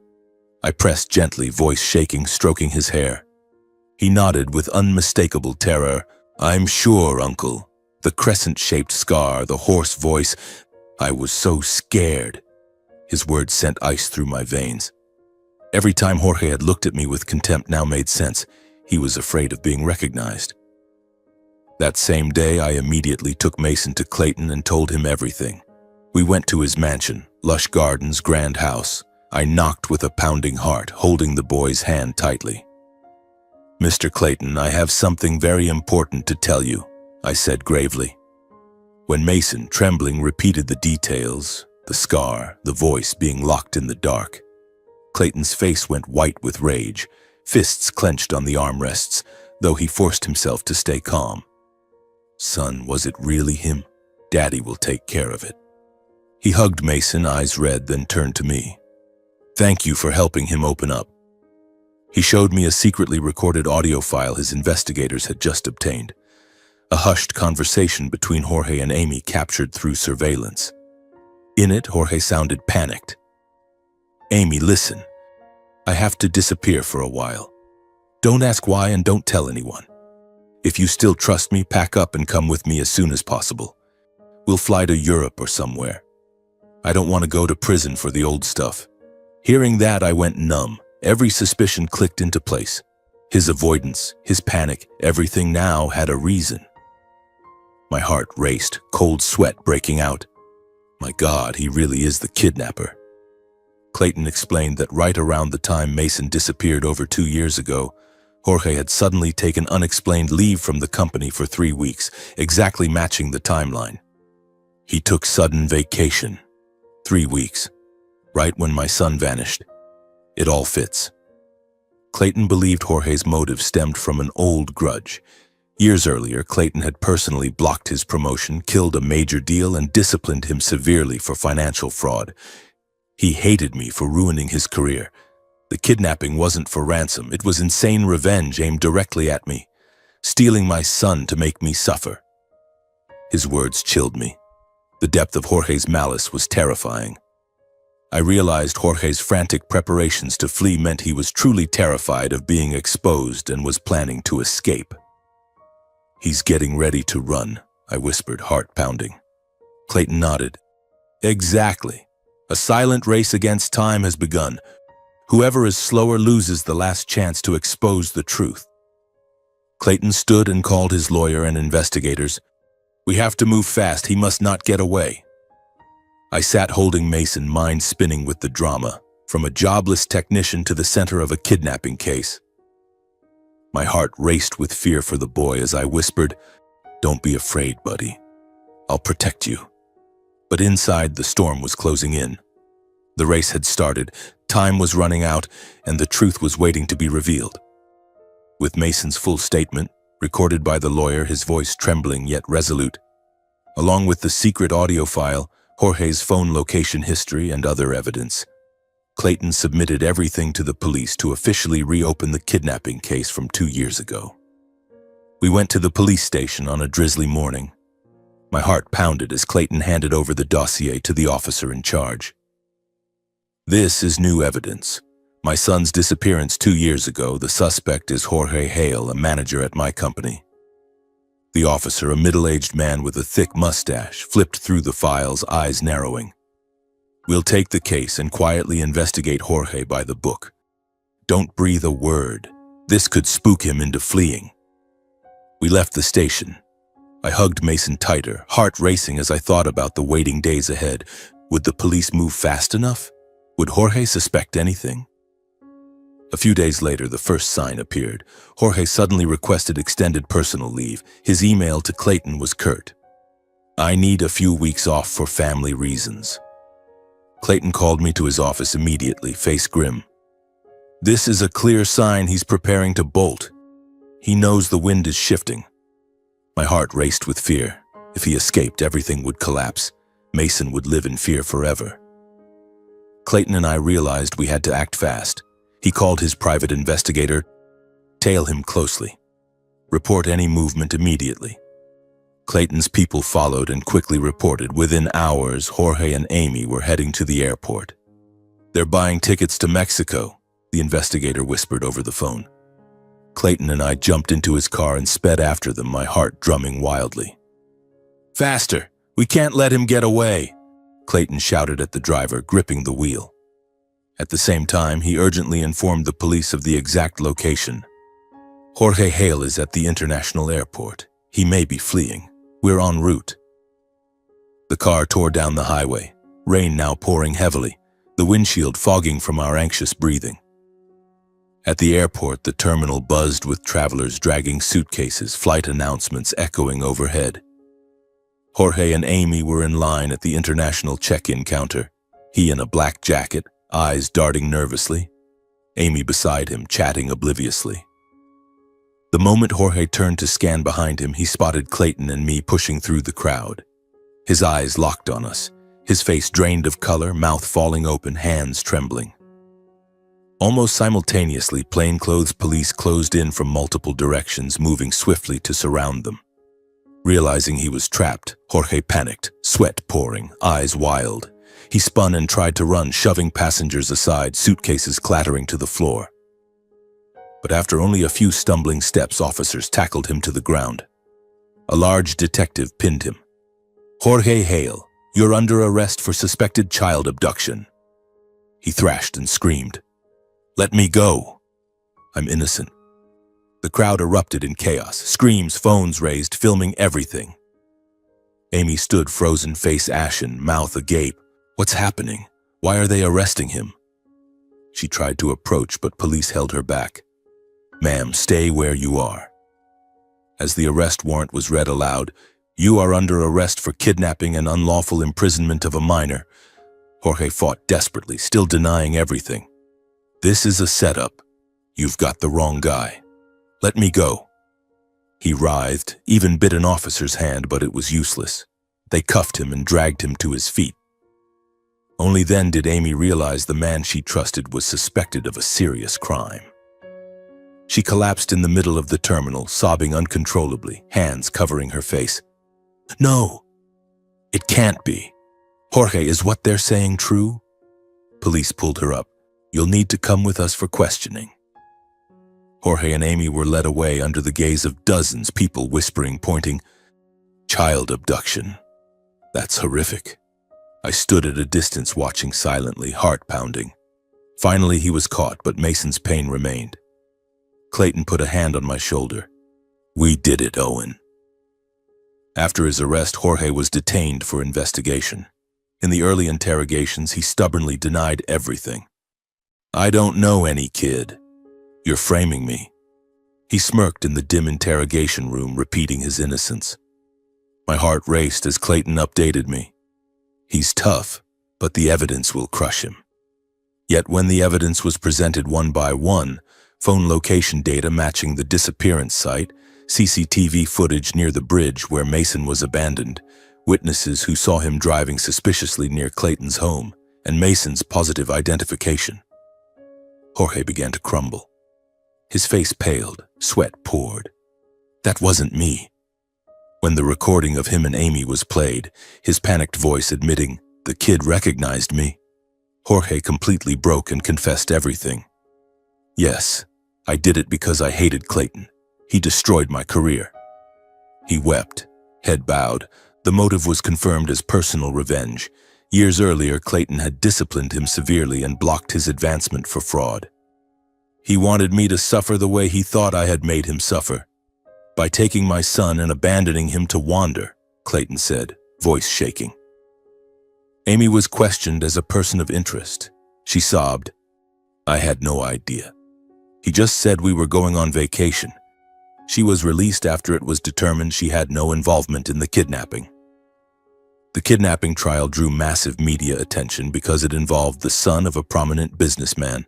I pressed gently, voice shaking, stroking his hair. He nodded with unmistakable terror. "I'm sure, Uncle. The crescent-shaped scar, the hoarse voice. I was so scared." His words sent ice through my veins. Every time Jorge had looked at me with contempt now made sense. He was afraid of being recognized. That same day, I immediately took Mason to Clayton and told him everything. We went to his mansion, lush gardens, grand house. I knocked with a pounding heart, holding the boy's hand tightly. "Mr. Clayton, I have something very important to tell you," I said gravely. When Mason, trembling, repeated the details, the scar, the voice being locked in the dark, Clayton's face went white with rage, fists clenched on the armrests, though he forced himself to stay calm. "Son, was it really him? Daddy will take care of it." He hugged Mason, eyes red, then turned to me. "Thank you for helping him open up." He showed me a secretly recorded audio file his investigators had just obtained, a hushed conversation between Jorge and Amy captured through surveillance. In it, Jorge sounded panicked. "Amy, listen. I have to disappear for a while. Don't ask why and don't tell anyone. If you still trust me, pack up and come with me as soon as possible. We'll fly to Europe or somewhere. I don't want to go to prison for the old stuff." Hearing that, I went numb. Every suspicion clicked into place. His avoidance, his panic, everything now had a reason. My heart raced, cold sweat breaking out. My God, he really is the kidnapper. Clayton explained that right around the time Mason disappeared over 2 years ago, Jorge had suddenly taken unexplained leave from the company for 3 weeks, exactly matching the timeline. He took sudden vacation. 3 weeks. Right when my son vanished. It all fits. Clayton believed Jorge's motive stemmed from an old grudge. Years earlier, Clayton had personally blocked his promotion, killed a major deal, and disciplined him severely for financial fraud. He hated me for ruining his career. The kidnapping wasn't for ransom. It was insane revenge aimed directly at me, stealing my son to make me suffer. His words chilled me. The depth of Jorge's malice was terrifying. I realized Jorge's frantic preparations to flee meant he was truly terrified of being exposed and was planning to escape. "He's getting ready to run," I whispered, heart pounding. Clayton nodded. "Exactly. A silent race against time has begun. Whoever is slower loses the last chance to expose the truth." Clayton stood and called his lawyer and investigators. "We have to move fast. He must not get away." I sat holding Mason, mind spinning with the drama, from a jobless technician to the center of a kidnapping case. My heart raced with fear for the boy as I whispered, "Don't be afraid, buddy. I'll protect you." But inside, the storm was closing in. The race had started, time was running out, and the truth was waiting to be revealed. With Mason's full statement, recorded by the lawyer, his voice trembling yet resolute, along with the secret audio file, Jorge's phone location history, and other evidence, Clayton submitted everything to the police to officially reopen the kidnapping case from 2 years ago. We went to the police station on a drizzly morning. My heart pounded as Clayton handed over the dossier to the officer in charge. "This is new evidence. My son's disappearance 2 years ago. The suspect is Jorge Hale, a manager at my company." The officer, a middle-aged man with a thick mustache, flipped through the files, eyes narrowing. "We'll take the case and quietly investigate Jorge by the book. Don't breathe a word. This could spook him into fleeing." We left the station. I hugged Mason tighter, heart racing as I thought about the waiting days ahead. Would the police move fast enough? Would Jorge suspect anything? A few days later, the first sign appeared. Jorge suddenly requested extended personal leave. His email to Clayton was curt. "I need a few weeks off for family reasons." Clayton called me to his office immediately, face grim. "This is a clear sign he's preparing to bolt. He knows the wind is shifting." My heart raced with fear. If he escaped, everything would collapse. Mason would live in fear forever. Clayton and I realized we had to act fast. He called his private investigator. "Tail him closely. Report any movement immediately." Clayton's people followed and quickly reported. Within hours, Jorge and Amy were heading to the airport. "They're buying tickets to Mexico," the investigator whispered over the phone. Clayton and I jumped into his car and sped after them, my heart drumming wildly. "Faster! We can't let him get away!" Clayton shouted at the driver, gripping the wheel. At the same time, he urgently informed the police of the exact location. "Jorge Hale is at the international airport. He may be fleeing. We're en route." The car tore down the highway. rain now pouring heavily, the windshield fogging from our anxious breathing. At the airport, the terminal buzzed with travelers dragging suitcases, flight announcements echoing overhead. Jorge and Amy were in line at the international check-in counter, he in a black jacket, eyes darting nervously, Amy beside him chatting obliviously. The moment Jorge turned to scan behind him, he spotted Clayton and me pushing through the crowd. His eyes locked on us, his face drained of color, mouth falling open, hands trembling. Almost simultaneously, plainclothes police closed in from multiple directions, moving swiftly to surround them. Realizing he was trapped, Jorge panicked, sweat pouring, eyes wild. He spun and tried to run, shoving passengers aside, suitcases clattering to the floor. But after only a few stumbling steps, officers tackled him to the ground. A large detective pinned him. "Jorge Hale, you're under arrest for suspected child abduction." He thrashed and screamed. "Let me go. I'm innocent." The crowd erupted in chaos, screams, phones raised, filming everything. Amy stood frozen, face ashen, mouth agape. What's happening? Why are they arresting him? She tried to approach, but police held her back. "Ma'am, stay where you are." As the arrest warrant was read aloud, "You are under arrest for kidnapping and unlawful imprisonment of a minor." Jorge fought desperately, still denying everything. "This is a setup. You've got the wrong guy. Let me go." He writhed, even bit an officer's hand, but it was useless. They cuffed him and dragged him to his feet. Only then did Amy realize the man she trusted was suspected of a serious crime. She collapsed in the middle of the terminal, sobbing uncontrollably, hands covering her face. "No, it can't be. Jorge, is what they're saying true?" Police pulled her up. "You'll need to come with us for questioning." Jorge and Amy were led away under the gaze of dozens, people whispering, pointing. "Child abduction. That's horrific." I stood at a distance watching silently, heart pounding. Finally he was caught, but Mason's pain remained. Clayton put a hand on my shoulder. "We did it, Owen." After his arrest, Jorge was detained for investigation. In the early interrogations, he stubbornly denied everything. "I don't know any kid. You're framing me." He smirked in the dim interrogation room, repeating his innocence. My heart raced as Clayton updated me. "He's tough, but the evidence will crush him." Yet when the evidence was presented one by one, phone location data matching the disappearance site, CCTV footage near the bridge where Mason was abandoned, witnesses who saw him driving suspiciously near Clayton's home, and Mason's positive identification, Jorge began to crumble. His face paled, sweat poured. That wasn't me. When the recording of him and Amy was played, his panicked voice admitting, "The kid recognized me," Jorge completely broke and confessed everything. "Yes, I did it because I hated Clayton. He destroyed my career." He wept, head bowed. The motive was confirmed as personal revenge. Years earlier, Clayton had disciplined him severely and blocked his advancement for fraud. "He wanted me to suffer the way he thought I had made him suffer, by taking my son and abandoning him to wander," Clayton said, voice shaking. Amy was questioned as a person of interest. She sobbed. "I had no idea. He just said we were going on vacation." She was released after it was determined she had no involvement in the kidnapping. The kidnapping trial drew massive media attention because it involved the son of a prominent businessman.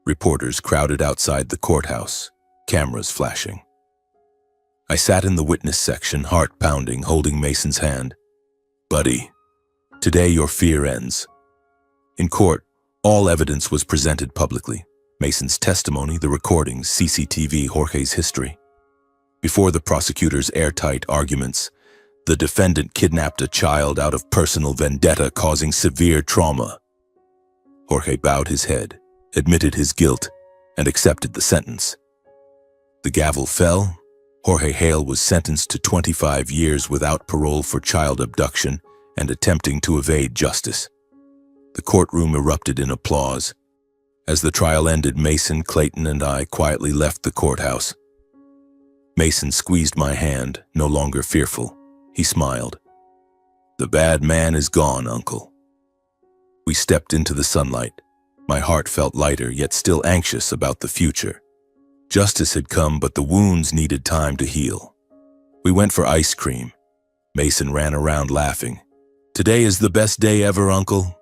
Reporters crowded outside the courthouse, cameras flashing. I sat in the witness section, heart pounding, holding Mason's hand. "Buddy, today your fear ends." In court, all evidence was presented publicly. Mason's testimony, the recordings, CCTV, Jorge's history. Before the prosecutor's airtight arguments, the defendant kidnapped a child out of personal vendetta, causing severe trauma. Jorge bowed his head, admitted his guilt, and accepted the sentence. The gavel fell. Jorge Hale was sentenced to 25 years without parole for child abduction and attempting to evade justice. The courtroom erupted in applause. As the trial ended, Mason, Clayton, and I quietly left the courthouse. Mason squeezed my hand, no longer fearful. He smiled. "The bad man is gone, Uncle. We stepped into the sunlight. My heart felt lighter, yet still anxious about the future. Justice had come, but the wounds needed time to heal. We went for ice cream. Mason ran around laughing. "Today is the best day ever, Uncle."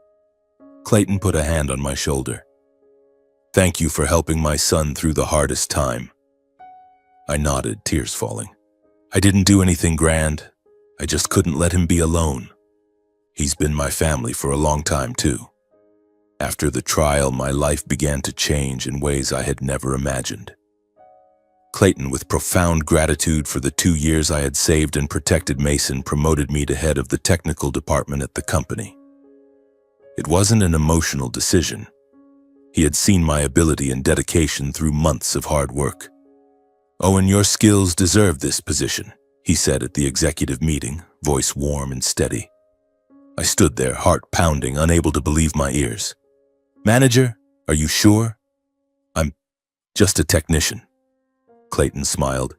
Clayton put a hand on my shoulder. "Thank you for helping my son through the hardest time." I nodded, tears falling. I didn't do anything grand. I just couldn't let him be alone. He's been my family for a long time, too. After the trial, my life began to change in ways I had never imagined. Clayton, with profound gratitude for the 2 years I had saved and protected Mason, promoted me to head of the technical department at the company. It wasn't an emotional decision. He had seen my ability and dedication through months of hard work. "Owen, your skills deserve this position," he said at the executive meeting, voice warm and steady. I stood there, heart pounding, unable to believe my ears. "Manager, are you sure?" "I'm just a technician." Clayton smiled.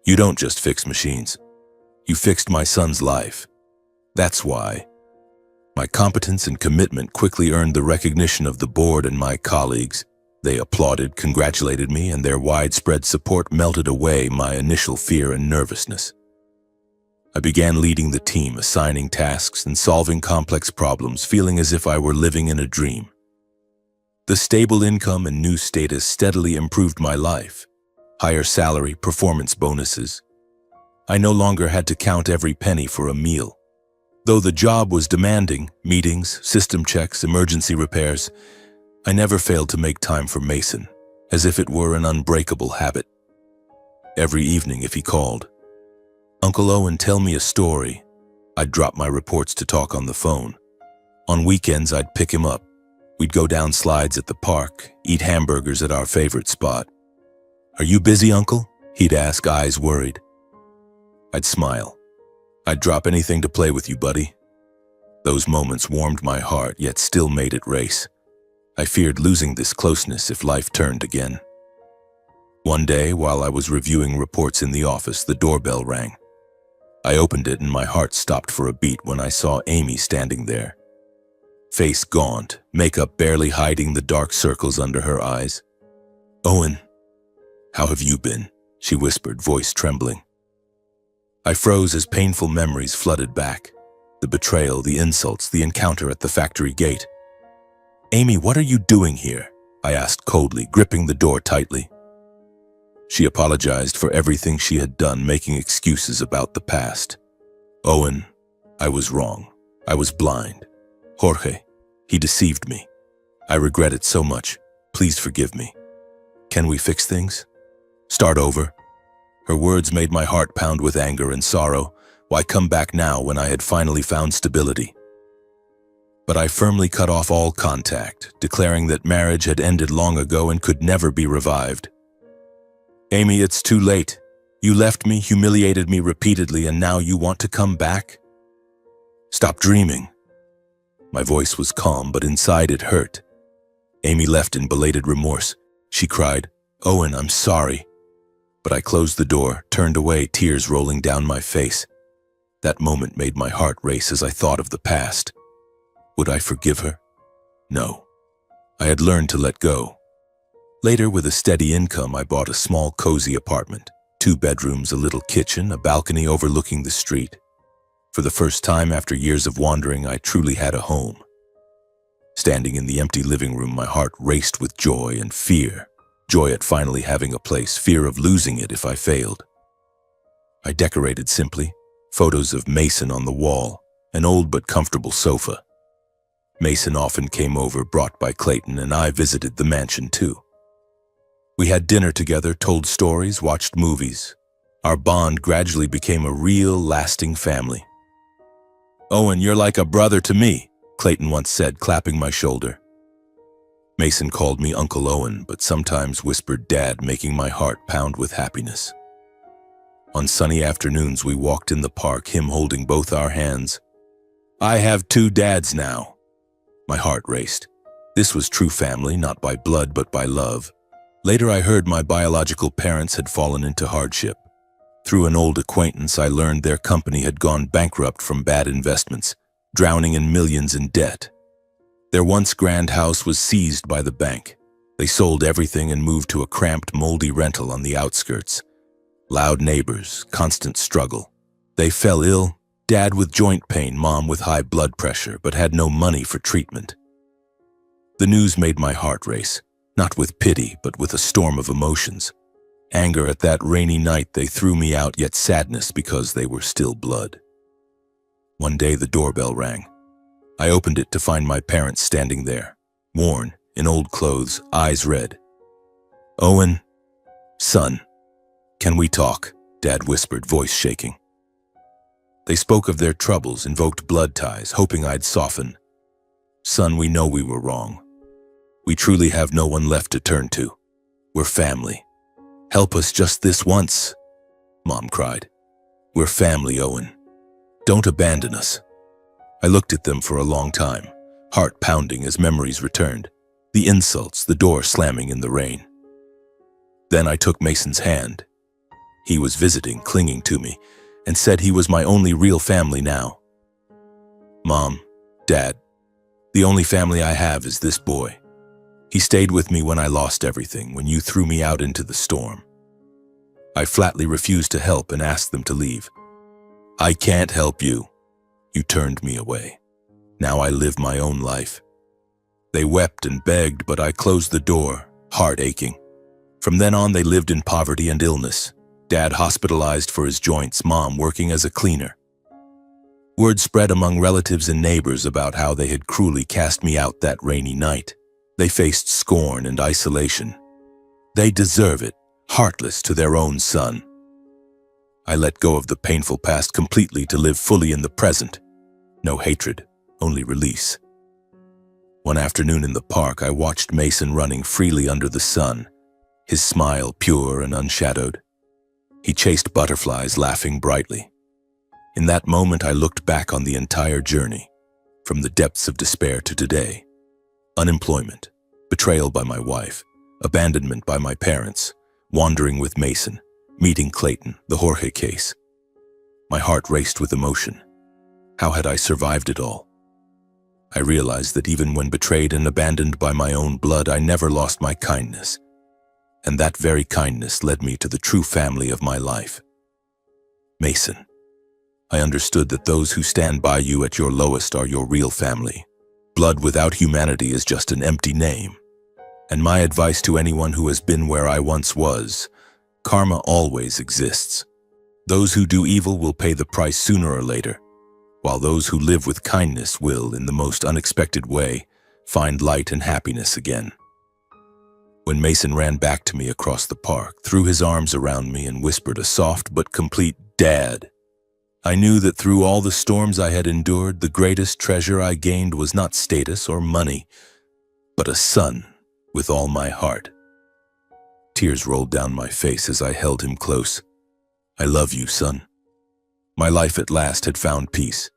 "You don't just fix machines. You fixed my son's life. That's why." My competence and commitment quickly earned the recognition of the board and my colleagues. They applauded, congratulated me, and their widespread support melted away my initial fear and nervousness. I began leading the team, assigning tasks and solving complex problems, feeling as if I were living in a dream. The stable income and new status steadily improved my life. Higher salary, performance bonuses. I no longer had to count every penny for a meal. Though the job was demanding, meetings, system checks, emergency repairs, I never failed to make time for Mason, as if it were an unbreakable habit. Every evening, if he called, "Uncle Owen, tell me a story," I'd drop my reports to talk on the phone. On weekends, I'd pick him up. We'd go down slides at the park, eat hamburgers at our favorite spot. "Are you busy, Uncle?" he'd ask, eyes worried. I'd smile. "I'd drop anything to play with you, buddy." Those moments warmed my heart, yet still made it race. I feared losing this closeness if life turned again. One day, while I was reviewing reports in the office, the doorbell rang. I opened it and my heart stopped for a beat when I saw Amy standing there. Face gaunt, makeup barely hiding the dark circles under her eyes. "Owen, how have you been?" she whispered, voice trembling. I froze as painful memories flooded back. The betrayal, the insults, the encounter at the factory gate. "Amy, what are you doing here?" I asked coldly, gripping the door tightly. She apologized for everything she had done, making excuses about the past. "Owen, I was wrong. I was blind. Jorge, he deceived me. I regret it so much. Please forgive me. Can we fix things? Start over?" Her words made my heart pound with anger and sorrow. Why come back now when I had finally found stability? But I firmly cut off all contact, declaring that marriage had ended long ago and could never be revived. "Amy, it's too late. You left me, humiliated me repeatedly, and now you want to come back? Stop dreaming." My voice was calm, but inside it hurt. Amy left in belated remorse. She cried, "Owen, I'm sorry." But I closed the door, turned away, tears rolling down my face. That moment made my heart race as I thought of the past. Would I forgive her? No. I had learned to let go. Later, with a steady income, I bought a small, cozy apartment. 2 bedrooms, a little kitchen, a balcony overlooking the street. For the first time after years of wandering, I truly had a home. Standing in the empty living room, my heart raced with joy and fear. Joy at finally having a place, fear of losing it if I failed. I decorated simply, photos of Mason on the wall, an old but comfortable sofa. Mason often came over, brought by Clayton, and I visited the mansion too. We had dinner together, told stories, watched movies. Our bond gradually became a real, lasting family. "Owen, you're like a brother to me," Clayton once said, clapping my shoulder. Mason called me Uncle Owen, but sometimes whispered Dad, making my heart pound with happiness. On sunny afternoons, we walked in the park, him holding both our hands. I have 2 dads now. My heart raced. This was true family, not by blood but by love. Later I heard my biological parents had fallen into hardship. Through an old acquaintance, I learned their company had gone bankrupt from bad investments, drowning in millions in debt. Their once grand house was seized by the bank. They sold everything and moved to a cramped, moldy rental on the outskirts. Loud neighbors, constant struggle. They fell ill, Dad with joint pain, Mom with high blood pressure, but had no money for treatment. The news made my heart race, not with pity, but with a storm of emotions. Anger at that rainy night they threw me out, yet sadness because they were still blood. One day the doorbell rang. I opened it to find my parents standing there, worn, in old clothes, eyes red. "Owen, son, can we talk?" Dad whispered, voice shaking. They spoke of their troubles, invoked blood ties, hoping I'd soften. "Son, we know we were wrong. We truly have no one left to turn to. We're family. Help us just this once," Mom cried. "We're family, Owen. Don't abandon us." I looked at them for a long time, heart pounding as memories returned. The insults, the door slamming in the rain. Then I took Mason's hand. He was visiting, clinging to me, and said he was my only real family now. "Mom, Dad, the only family I have is this boy. He stayed with me when I lost everything, when you threw me out into the storm. I flatly refused to help and asked them to leave. I can't help you. You turned me away. Now I live my own life." They wept and begged, but I closed the door, heart aching. From then on, they lived in poverty and illness. Dad hospitalized for his joints, Mom working as a cleaner. Word spread among relatives and neighbors about how they had cruelly cast me out that rainy night. They faced scorn and isolation. They deserve it, heartless to their own son. I let go of the painful past completely to live fully in the present. No hatred, only release. One afternoon in the park, I watched Mason running freely under the sun, his smile pure and unshadowed. He chased butterflies, laughing brightly. In that moment, I looked back on the entire journey, from the depths of despair to today. Unemployment, betrayal by my wife, abandonment by my parents, wandering with Mason, meeting Clayton, the Jorge case. My heart raced with emotion. How had I survived it all? I realized that even when betrayed and abandoned by my own blood, I never lost my kindness. And that very kindness led me to the true family of my life. Mason. I understood that those who stand by you at your lowest are your real family. Blood without humanity is just an empty name. And my advice to anyone who has been where I once was, karma always exists. Those who do evil will pay the price sooner or later, while those who live with kindness will, in the most unexpected way, find light and happiness again. When Mason ran back to me across the park, threw his arms around me and whispered a soft but complete "Dad," I knew that through all the storms I had endured, the greatest treasure I gained was not status or money, but a son with all my heart. Tears rolled down my face as I held him close. "I love you, son." My life at last had found peace.